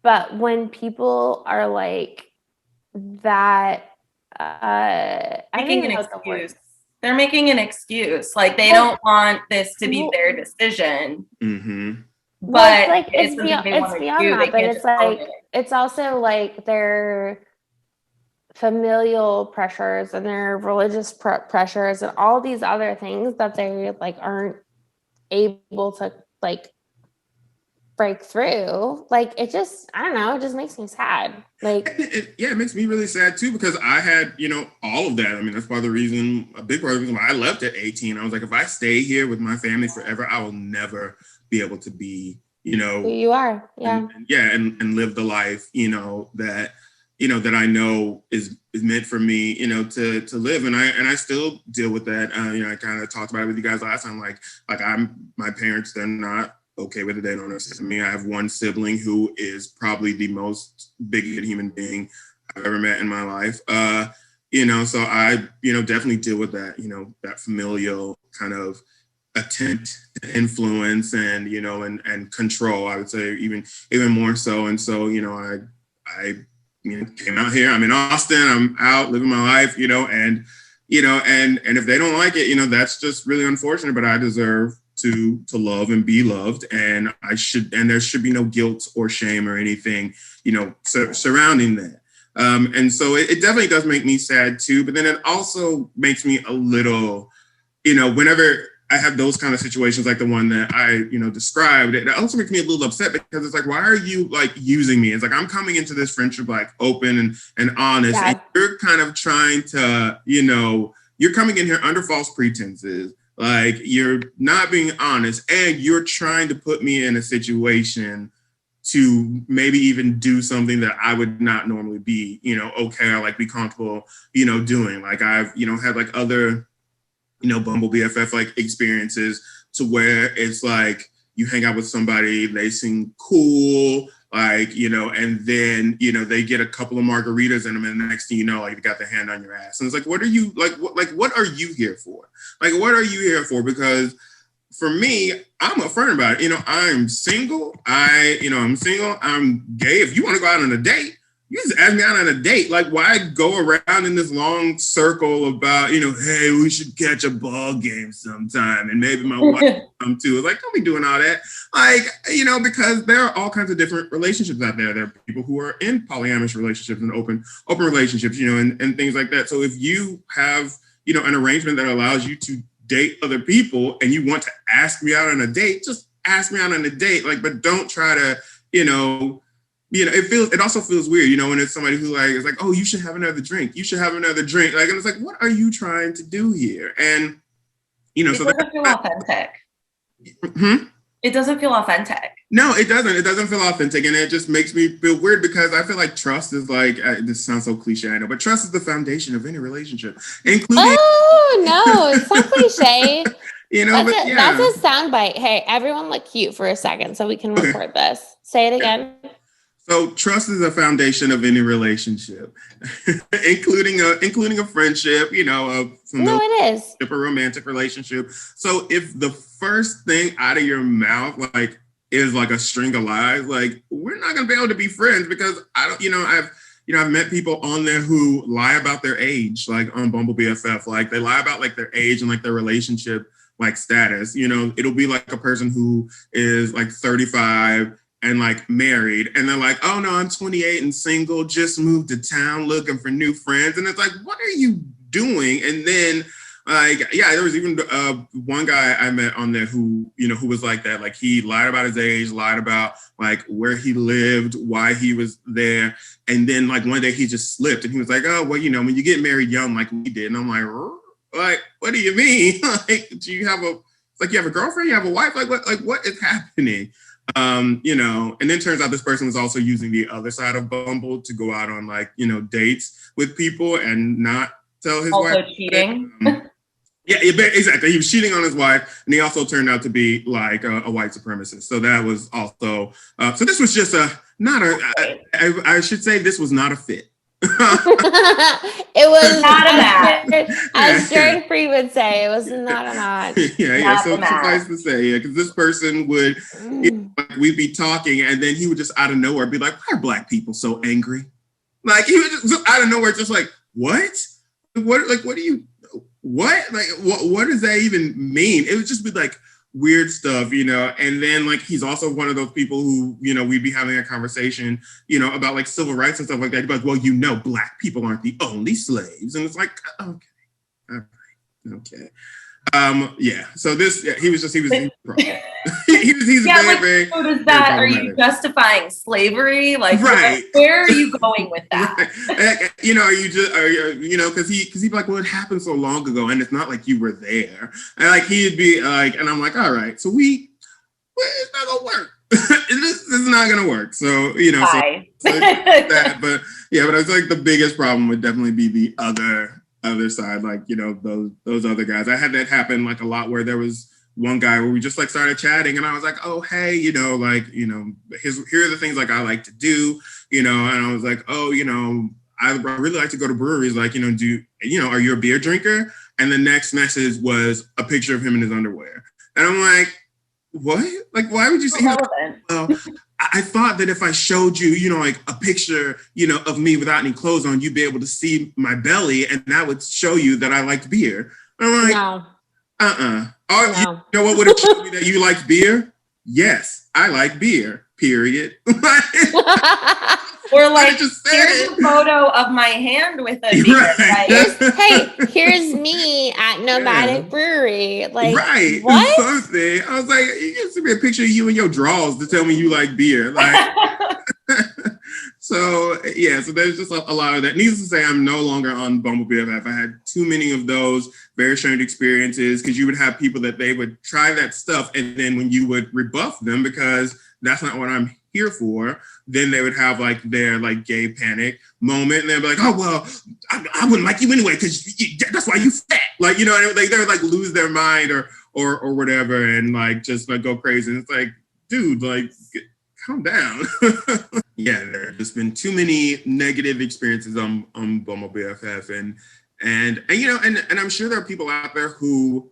But when people are like that, making an excuse. They're making an excuse. Like they don't want this to be their decision. Mm-hmm. But like it's beyond that. But it's like it's also like their familial pressures and their religious pressures and all these other things that they like aren't able to like break through. Like it just, I don't know, it just makes me sad. Like it makes me really sad too, because I had, all of that. I mean, that's part of the reason, a big part of the reason why I left at 18. I was like, if I stay here with my family forever, I will never be able to be, who you are. Yeah. And live the life, that that I know is meant for me, to live. And I still deal with that. I kind of talked about it with you guys last time. Like my parents, they're not okay with it. They don't accept me. I have one sibling who is probably the most bigoted human being I've ever met in my life. So I, definitely deal with that, that familial kind of attempt to influence and, and control, I would say even more so. And so, I came out here. I'm in Austin. I'm out living my life, and if they don't like it, that's just really unfortunate. But I deserve to love and be loved, and there should be no guilt or shame or anything, surrounding that. And so it definitely does make me sad too. But then it also makes me a little, whenever I have those kind of situations like the one that I, described, it also makes me a little upset, because it's like, why are you like using me? It's like, I'm coming into this friendship like open and honest, and you're kind of trying to, you're coming in here under false pretenses. Like you're not being honest, and you're trying to put me in a situation to maybe even do something that I would not normally be, okay, or like be comfortable, doing. Like I've, had like other, Bumble BFF like experiences to where it's like you hang out with somebody, they seem cool, like, and then, they get a couple of margaritas in them, and the next thing you know, like they got their hand on your ass. And it's like, what are you, what are you here for? Like, what are you here for? Because for me, I'm upfront about it. I'm single. I'm single. I'm gay. If you want to go out on a date, you just ask me out on a date. Like, why go around in this long circle about, hey, we should catch a ball game sometime, and maybe my wife come too. It's like, don't be doing all that. Like, because there are all kinds of different relationships out there. There are people who are in polyamorous relationships and open relationships, and things like that. So if you have, an arrangement that allows you to date other people, and you want to ask me out on a date, just ask me out on a date. Like, but don't try to, it also feels weird, when it's somebody who like is like, oh, you should have another drink. You should have another drink. Like, and it's like, what are you trying to do here? And it doesn't feel authentic. It doesn't feel authentic. No, it doesn't. It doesn't feel authentic, and it just makes me feel weird, because I feel like trust is like, this sounds so cliche, I know, but trust is the foundation of any relationship, including. Oh no, it's not cliche. That's a soundbite. Hey, everyone, look cute for a second so we can record this. Say it again. So trust is a foundation of any relationship, including a friendship, it is a romantic relationship. So if the first thing out of your mouth, like, is like a string of lies, like, we're not going to be able to be friends, because I don't, I've met people on there who lie about their age, like on Bumble BFF, like they lie about like their age and like their relationship, like status, it'll be like a person who is like 35 and like married, and they're like, oh no, I'm 28 and single, just moved to town looking for new friends. And it's like, what are you doing? And then there was even one guy I met on there who was like that. Like, he lied about his age, lied about like where he lived, why he was there. And then like one day he just slipped, and he was like, oh, well, when you get married young, like we did. And I'm like, what do you mean? Like, do you have you have a girlfriend? You have a wife? What is happening? And then turns out this person was also using the other side of Bumble to go out on like, dates with people and not tell his wife. Also cheating. Yeah, exactly. He was cheating on his wife, and he also turned out to be like a white supremacist. So that was also, so this was just I should say this was not a fit. It was not a match. As Jared Free would say, it was not a match. Yeah. So suffice to say, because this person would, we'd be talking, and then he would just out of nowhere be like, "Why are Black people so angry?" Like, he would just out of nowhere, just like, "What? What? Like, what do you? What? Like, what does that even mean?" It would just be like weird stuff, and then like he's also one of those people who, we'd be having a conversation, about like civil rights and stuff like that. But well, Black people aren't the only slaves, and it's like, okay, all right, okay. Yeah. So he was he's a very, so does that, are you justifying slavery? Like, right. Where are you going with that? Right. Because he'd be like, well, it happened so long ago, and it's not like you were there. And like, he'd be like, and I'm like, all right, so it's not gonna work. This is not gonna work. So, that, but I was like, the biggest problem would definitely be the other side, like, those other guys. I had that happen like a lot, where there was one guy where we just like started chatting, and I was like, oh, hey, here are the things like I like to do, and I was like, oh, I really like to go to breweries, like, are you a beer drinker? And the next message was a picture of him in his underwear. And I'm like, what? Like, why would you say that? I thought that if I showed you, like a picture, of me without any clothes on, you'd be able to see my belly, and that would show you that I liked beer. And I'm like, no. Oh, no. You know what would have showed me that you liked beer? Yes, I like beer, period. Or like, here's a photo of my hand with a beer. Right? Here's me at Nomadic Brewery. Like, right? What? Something. I was like, you can send me a picture of you and your drawers to tell me you like beer. Like, so there's just a lot of that. Needless to say, I'm no longer on Bumble BFF. I had too many of those very strange experiences, because you would have people that they would try that stuff, and then when you would rebuff them because that's not what I'm here for, then they would have like their like gay panic moment, and they'd be like, oh, well, I wouldn't like you anyway because that's why you fat. Like, they would like lose their mind or whatever, and like just like go crazy. And it's like, dude, like, calm down. Yeah, there have just been too many negative experiences on Bumble BFF, and I'm sure there are people out there who,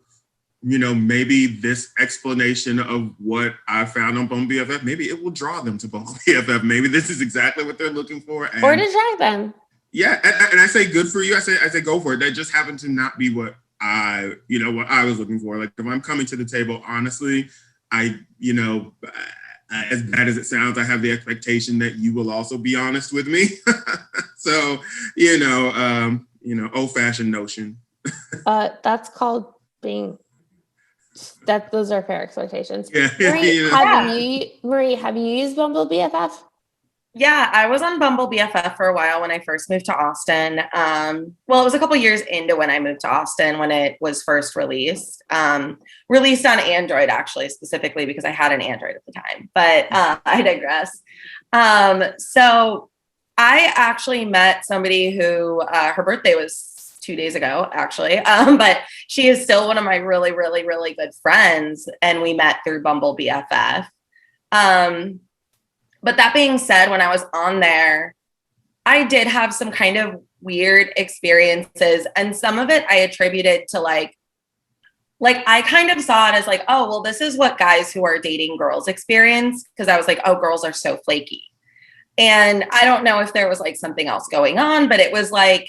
maybe this explanation of what I found on Bumble BFF, maybe it will draw them to Bumble BFF. Maybe this is exactly what they're looking for, or distract them. Yeah, and I say good for you. I say go for it. That just happened to not be what I was looking for. Like, if I'm coming to the table, honestly, as bad as it sounds, I have the expectation that you will also be honest with me. So, old-fashioned notion. That's called being. Those are fair expectations. Yeah. Marie, have you used Bumble BFF? Yeah, I was on Bumble BFF for a while when I first moved to Austin. Well, it was a couple years into when I moved to Austin when it was first released. Released on Android, actually, specifically because I had an Android at the time. But I digress. So I actually met somebody who her birthday was 2 days ago, actually. But she is still one of my really, really, really good friends. And we met through Bumble BFF. But that being said, when I was on there, I did have some kind of weird experiences. And some of it I attributed to like I kind of saw it as like, oh, well, this is what guys who are dating girls experience. Because I was like, oh, girls are so flaky. And I don't know if there was like something else going on, but it was like,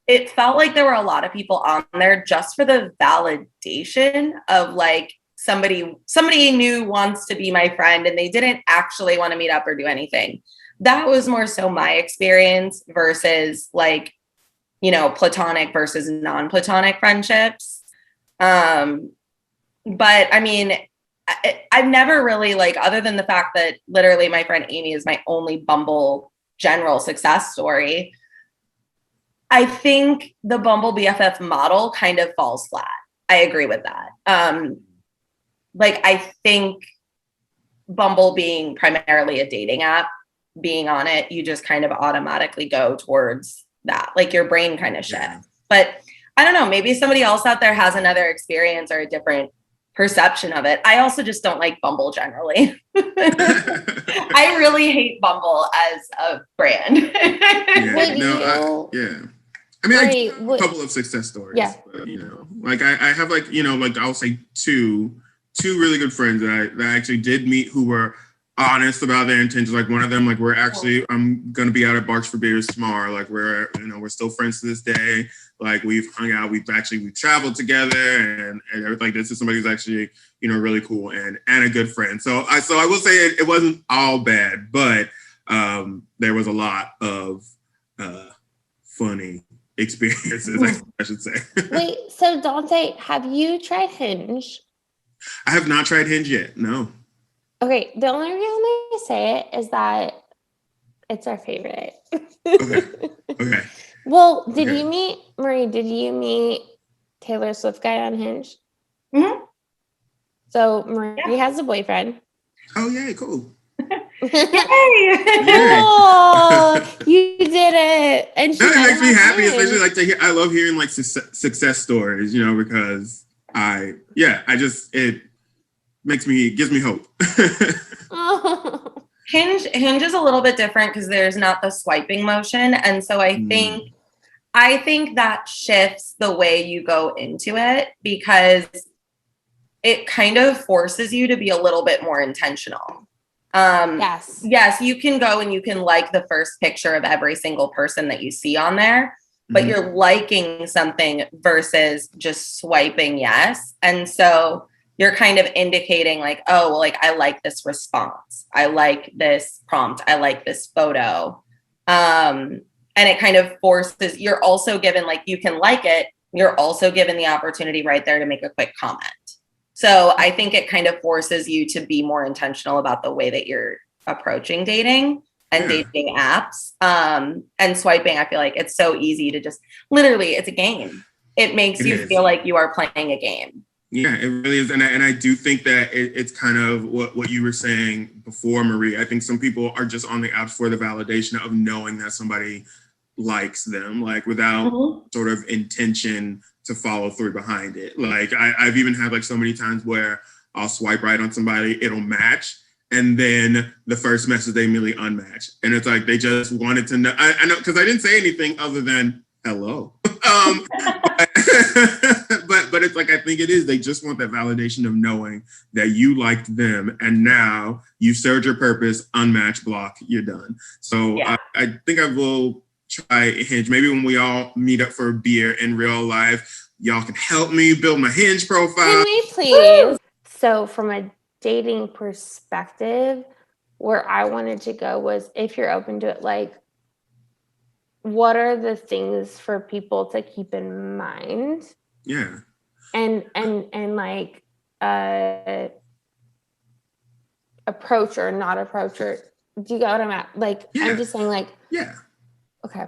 it felt like there were a lot of people on there just for the validation of like, somebody new wants to be my friend and they didn't actually want to meet up or do anything. That was more so my experience versus like, platonic versus non-platonic friendships. But I mean, I've never really like, other than the fact that literally my friend Amy is my only Bumble general success story, I think the Bumble BFF model kind of falls flat. I agree with that. I think Bumble being primarily a dating app, being on it, you just kind of automatically go towards that. Like your brain kind of shifts. Yeah. But I don't know, maybe somebody else out there has another experience or a different perception of it. I also just don't like Bumble generally. I really hate Bumble as a brand. I mean, I have a couple of success stories. Yeah. But, I have I'll say two really good friends that I actually did meet who were honest about their intentions. Like one of them, like I'm going to be out at Barks for Beers tomorrow. Like we're still friends to this day. Like we've hung out, we've traveled together and everything. This is somebody who's actually, really cool and a good friend. So I will say it wasn't all bad, but there was a lot of funny experiences, I should say. Wait, so Dante, have you tried Hinge? I have not tried Hinge yet. No. Okay, the only reason I say it is that it's our favorite. Okay. Well, did you meet Marie? Did you meet Taylor Swift guy on Hinge? Mm-hmm. So Marie has a boyfriend. Oh, yeah, cool. Yay! Oh, you did it. And she That makes me happy, Hinge. especially like to hear. I love hearing like success stories, you know, because it gives me hope. Oh. Hinge is a little bit different because there's not the swiping motion. And so I think that shifts the way you go into it, because it kind of forces you to be a little bit more intentional. Yes, you can go and you can like the first picture of every single person that you see on there, but you're liking something versus just swiping yes. And so you're kind of indicating like, oh, well, like I like this response. I like this prompt. I like this photo. And it kind of forces, you're also given, like, you can like it. You're also given the opportunity right there to make a quick comment. So I think it kind of forces you to be more intentional about the way that you're approaching dating and dating apps. And swiping, I feel like it's so easy to just, literally, it's a game. It makes you feel like you are playing a game. Yeah, it really is. And I do think that it's kind of what you were saying before, Marie. I think some people are just on the apps for the validation of knowing that somebody likes them, like without sort of intention to follow through behind it. Like I've even had like so many times where I'll swipe right on somebody, it'll match, and then the first message they immediately unmatch. And it's like they just wanted to know. I know, because I didn't say anything other than hello. But it's like, I think it is, they just want that validation of knowing that you liked them, and now you've served your purpose, unmatch, block, you're done. So I think I will try Hinge. Maybe when we all meet up for a beer in real life, y'all can help me build my Hinge profile. Can we please? So from a dating perspective, where I wanted to go was, if you're open to it, like, what are the things for people to keep in mind? Yeah. And like approach or not approach, or do you get what I'm at? Like, I'm just saying, like, okay.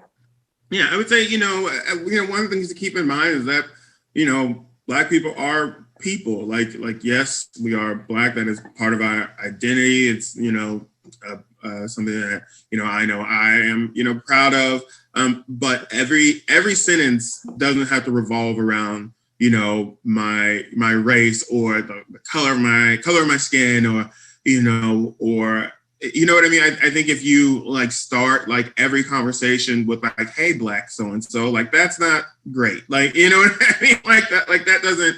Yeah, I would say, one of the things to keep in mind is that, Black people are people. Like yes, we are Black. That is part of our identity. It's, something that, I know I am, proud of. But every sentence doesn't have to revolve around, my race or the color of my skin, or, or, you know what I mean? I think if you like start like every conversation with like, hey, Black so-and-so, like, that's not great. Like, you know what I mean? Like that doesn't,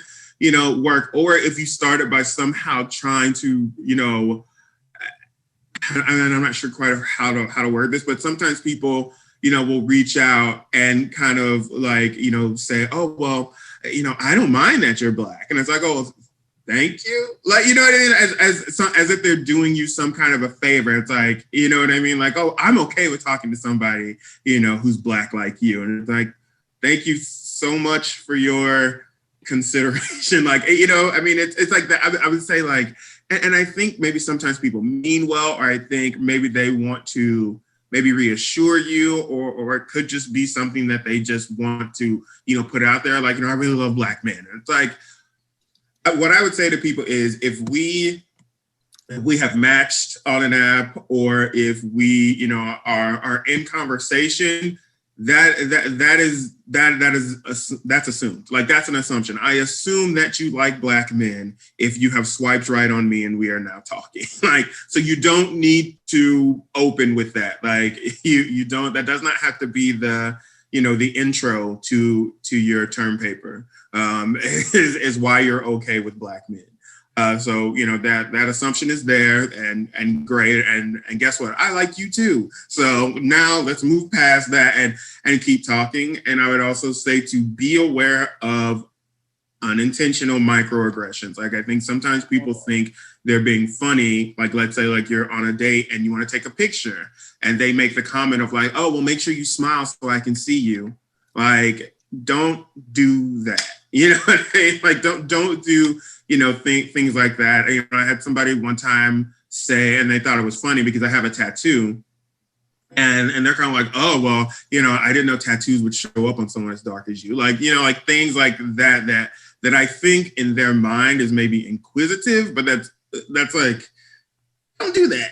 work. Or if you started by somehow trying to, I'm not sure quite how to word this, but sometimes people, will reach out and kind of like, say, oh, well, I don't mind that you're Black. And it's like, oh, thank you. Like, you know what I mean? As if they're doing you some kind of a favor. It's like, you know what I mean? Like, oh, I'm okay with talking to somebody, who's Black like you. And it's like, thank you so much for your consideration. Like, I mean, it's like that. I would say, like, and I think maybe sometimes people mean well, or I think maybe they want to maybe reassure you, or it could just be something that they just want to, put out there. Like, I really love Black men. And it's like, what I would say to people is, if we have matched on an app, or if we, are in conversation, that's assumed. Like, that's an assumption. I assume that you like Black men if you have swiped right on me and we are now talking. Like, so you don't need to open with that. Like, you don't. That does not have to be the intro to your term paper. Is why you're okay with Black men. So that assumption is there, and great, and guess what? I like you too. So now let's move past that and keep talking. And I would also say to be aware of unintentional microaggressions. Like, I think sometimes people think they're being funny. Like, let's say like you're on a date and you want to take a picture, and they make the comment of like, oh, well, make sure you smile so I can see you. Like, don't do that. You know what I mean? Like, don't do, things like that. I had somebody one time say, and they thought it was funny because I have a tattoo. And they're kind of like, oh, well, I didn't know tattoos would show up on someone as dark as you. Like, like things like that I think in their mind is maybe inquisitive, but that's like, don't do that.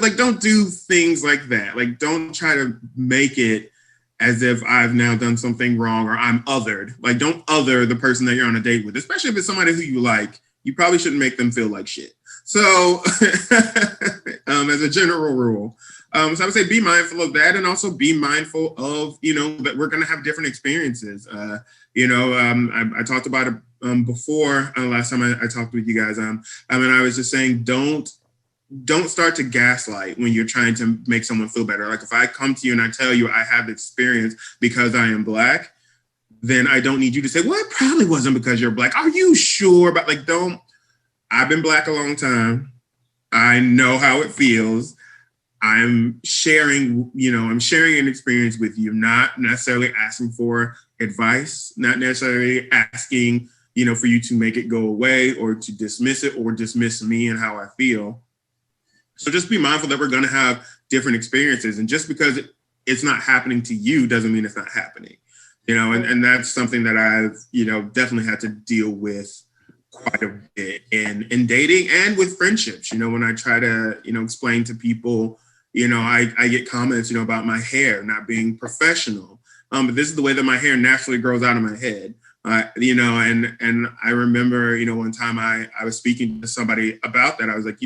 Like, don't do things like that. Like, don't try to make it as if I've now done something wrong or I'm othered. Like, don't other the person that you're on a date with, especially if it's somebody who you like. You probably shouldn't make them feel like shit. So, as a general rule. So I would say be mindful of that, and also be mindful of, that we're going to have different experiences. I talked about it before last time I talked with you guys. And I was just saying, don't start to gaslight when you're trying to make someone feel better. Like, if I come to you and I tell you I have experience because I am Black, then I don't need you to say, well, it probably wasn't because you're Black. Are you sure? But like, I've been Black a long time. I know how it feels. I'm sharing an experience with you, not necessarily asking for advice, not necessarily asking, for you to make it go away or to dismiss it or dismiss me and how I feel. So just be mindful that we're going to have different experiences. And just because it's not happening to you doesn't mean it's not happening, and that's something that I've, definitely had to deal with quite a bit in dating and with friendships. When I try to, explain to people, I get comments, about my hair not being professional. But this is the way that my hair naturally grows out of my head. And I remember, one time I was speaking to somebody about that. I was like,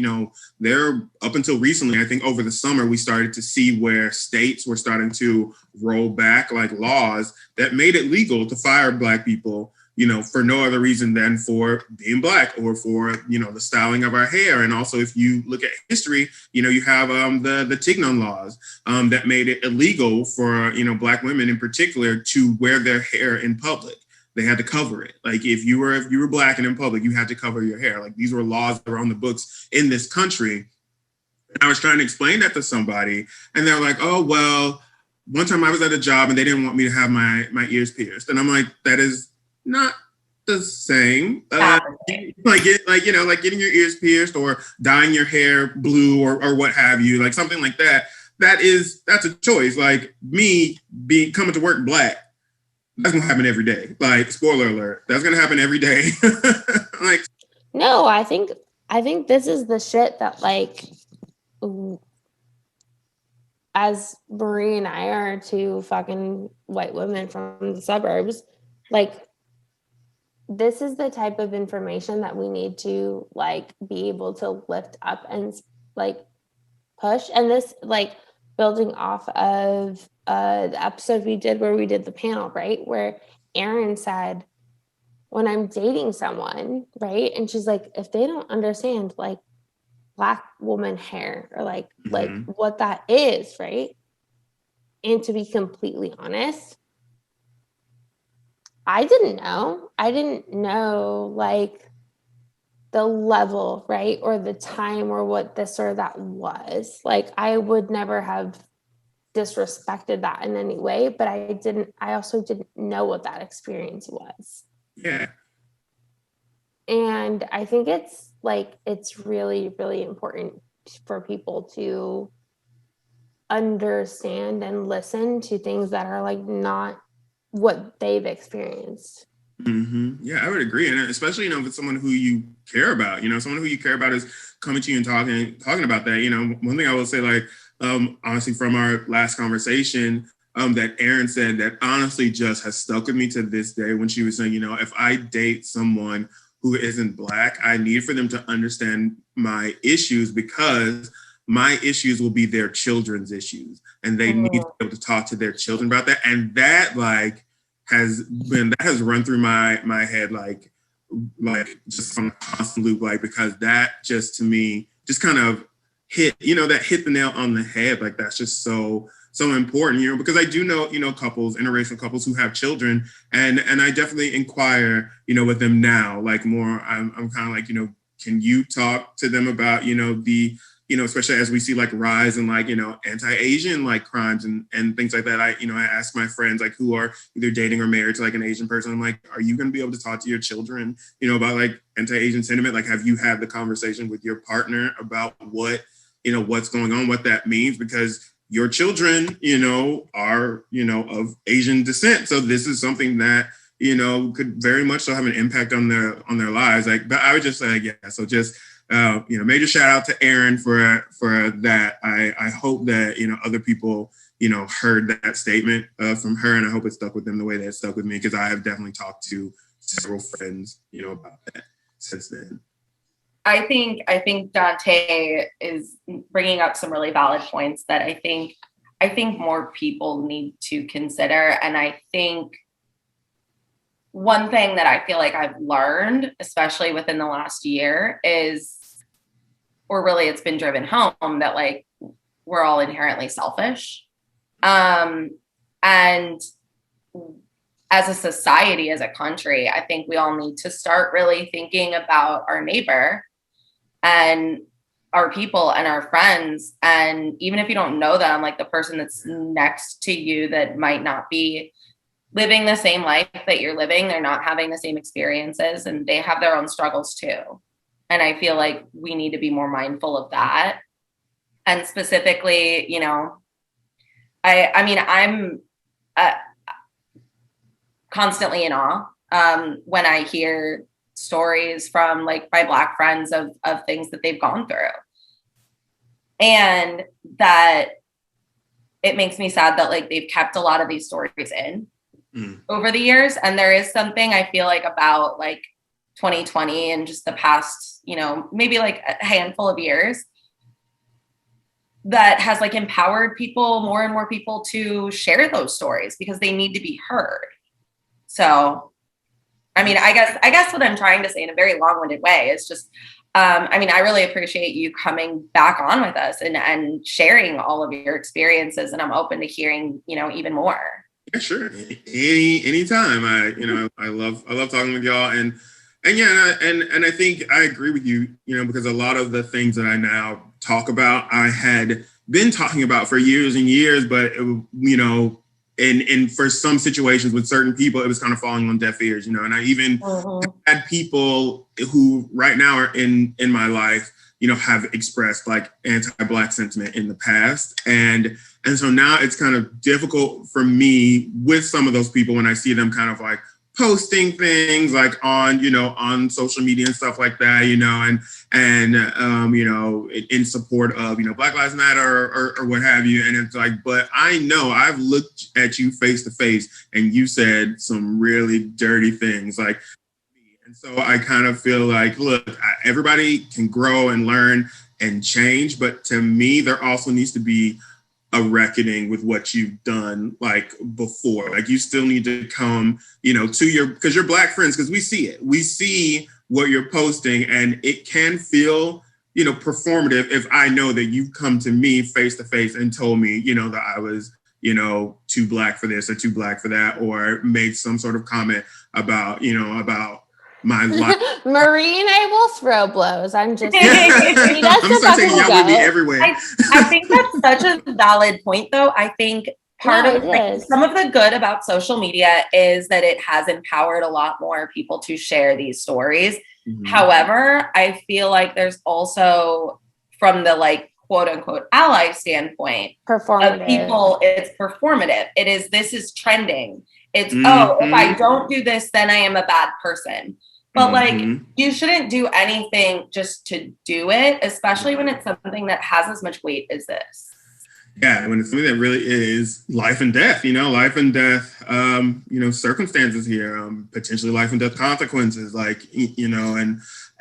there, up until recently, I think over the summer, we started to see where states were starting to roll back like laws that made it legal to fire Black people, for no other reason than for being Black or for, the styling of our hair. And also, if you look at history, you have the Tignon laws that made it illegal for, Black women in particular to wear their hair in public. They had to cover it. Like, if you were Black and in public, you had to cover your hair. Like, these were laws that were on the books in this country. And I was trying to explain that to somebody, and they're like, oh, well, one time I was at a job and they didn't want me to have my ears pierced. And I'm like, that is not the same. Like getting your ears pierced or dyeing your hair blue or what have you, like something like that. That's a choice. Like, me coming to work Black, that's gonna happen every day. Like, spoiler alert, that's gonna happen every day. Like, no, I think this is the shit that, like, as Marie and I are two fucking white women from the suburbs, like, this is the type of information that we need to, like, be able to lift up and, like, push. And this, like, building off of the episode we did where we did the panel, right, where Erin said, when I'm dating someone, right, and she's like, if they don't understand, like, Black woman hair or like what that is, right, and to be completely honest, I didn't know like the level, right, or the time or what this or that was. Like, I would never have disrespected that in any way, but I also didn't know what that experience was. Yeah. And I think it's really, really important for people to understand and listen to things that are, like, not what they've experienced. Mm-hmm. Yeah, I would agree. And especially, if it's someone who you care about, someone who you care about is coming to you and talking about that. One thing I will say, like, honestly, from our last conversation, that Erin said that honestly just has stuck with me to this day, when she was saying, if I date someone who isn't Black, I need for them to understand my issues, because my issues will be their children's issues, and they need to be able to talk to their children about that. And that, like, has run through my head, like just on a constant loop, like, because that just, to me, just kind of hit the nail on the head. Like, that's just so important, because I do know, couples, interracial couples who have children, and I definitely inquire, with them now, like, more, I'm kind of like, can you talk to them about, the especially as we see like rise in like, anti-Asian like crimes and thing like that. I ask my friends like who are either dating or married to like an Asian person. I'm like, are you going to be able to talk to your children, about like anti-Asian sentiment? Like, have you had the conversation with your partner about what, what's going on, what that means? Because your children, are, of Asian descent. So this is something that, could very much so have an impact on their lives. Like, but I would just say, yeah. So just, major shout out to Erin for that. I hope that, other people, heard that statement from her, and I hope it stuck with them the way that it stuck with me, because I have definitely talked to several friends, about that since then. I think Dante is bringing up some really valid points that I think more people need to consider. And I think one thing that I feel like I've learned, especially within the last year, is, or really it's been driven home, that like we're all inherently selfish. And as a society, as a country, I think we all need to start really thinking about our neighbor and our people and our friends. And even if you don't know them, like the person that's next to you that might not be living the same life that you're living, they're not having the same experiences, and they have their own struggles too. And I feel like we need to be more mindful of that. And specifically, I'm constantly in awe when I hear stories from like my Black friends of things that they've gone through. And that it makes me sad that like they've kept a lot of these stories in over the years. And there is something I feel like about like 2020 and just the past, maybe like a handful of years, that has like empowered people, more and more people, to share those stories because they need to be heard. So, I guess what I'm trying to say in a very long-winded way is just, I really appreciate you coming back on with us and sharing all of your experiences, and I'm open to hearing, even more. Yeah, sure. Anytime. I love talking with y'all, and I think I agree with you, because a lot of the things that I now talk about, I had been talking about for years and years, but and for some situations with certain people, it was kind of falling on deaf ears, and I even had people who right now are in my life, have expressed like anti-Black sentiment in the past. And so now it's kind of difficult for me with some of those people when I see them kind of like posting things like on, on social media and stuff like that, and in support of, Black Lives Matter or what have you. And it's like, but I know I've looked at you face to face and you said some really dirty things, like, and so I kind of feel like, look, everybody can grow and learn and change, but to me, there also needs to be a reckoning with what you've done like before. Like you still need to come, to because you're Black friends, because we see it. We see what you're posting, and it can feel, performative if I know that you've come to me face to face and told me, that I was, too Black for this or too Black for that, or made some sort of comment about, about my life. Marine, I will throw blows. I'm just I'm start taking y'all with me everywhere. I think that's such a valid point, though. I think part of some of the good about social media is that it has empowered a lot more people to share these stories. Mm-hmm. However, I feel like there's also, from the like quote unquote ally standpoint of people, it's performative. This is trending. It's, if I don't do this, then I am a bad person. But like, you shouldn't do anything just to do it, especially when it's something that has as much weight as this. Yeah, when it's something that really is life and death, life and death, circumstances here, potentially life and death consequences, like,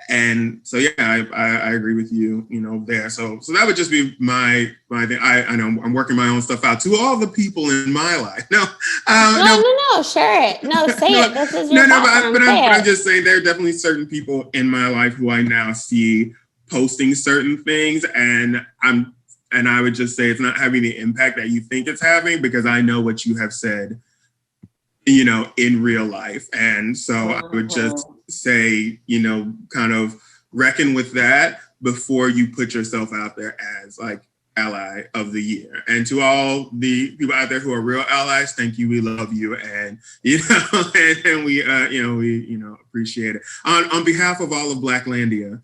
and so, yeah, I agree with you, there. So that would just be my thing. I know I'm working my own stuff out to all the people in my life. No, share it. No, say it. This is your platform. But I'm just saying there are definitely certain people in my life who I now see posting certain things, and I would just say it's not having the impact that you think it's having, because I know what you have said, in real life. And so I would just say, kind of reckon with that. before you put yourself out there as like ally of the year. And to all the people out there who are real allies, thank you. We love you, and and we appreciate it. On behalf of all of Blacklandia,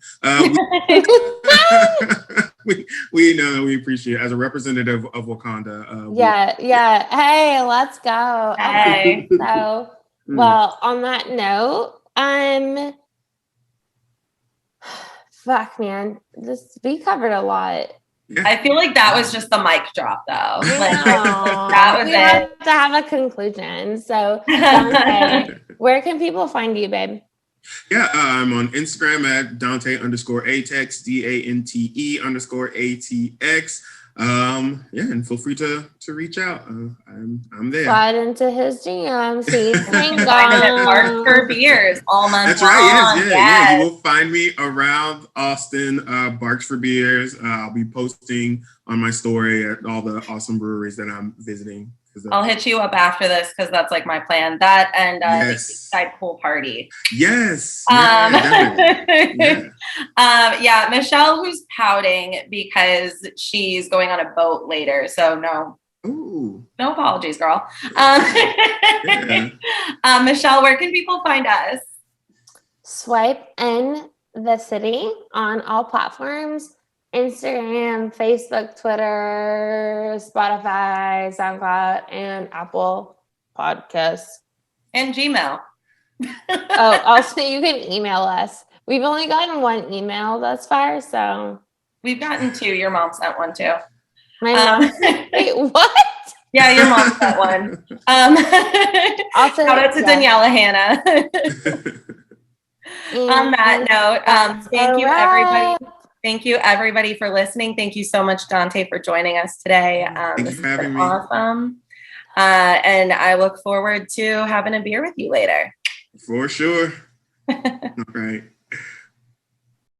we know we appreciate it. As a representative of Wakanda. Yeah. Hey, let's go. Hey. Okay. So, well, on that note, fuck, man, we covered a lot. Yeah. I feel like that was just the mic drop, though. Like, that was have to have a conclusion. So, Dante, where can people find you, babe? Yeah, I'm on Instagram at Dante_ATX, DANTE_ATX. And feel free to reach out. I'm there. Slide into his DMs. He's single. Barks for beers all month That's long. right. Yes. Yeah. You will find me around Austin, Barks for Beers. I'll be posting on my story at all the awesome breweries that I'm visiting. I'll hit you up after this because that's like my plan. That and the side pool party. Yes. Michelle, who's pouting because she's going on a boat later. So no. Ooh. No apologies, girl. Michelle, where can people find us? Swipe in the city on all platforms. Instagram, Facebook, Twitter, Spotify, SoundCloud, and Apple Podcasts. And Gmail. Also, you can email us. We've only gotten one email thus far, so. We've gotten two. Your mom sent one, too. My mom. Wait, what? Yeah, your mom sent one. Also, shout out to Daniela Hannah. On that note, thank you, everybody. Thank you, everybody, for listening. Thank you so much, Dante, for joining us today. Thank you for having me. Awesome. And I look forward to having a beer with you later. For sure. All right.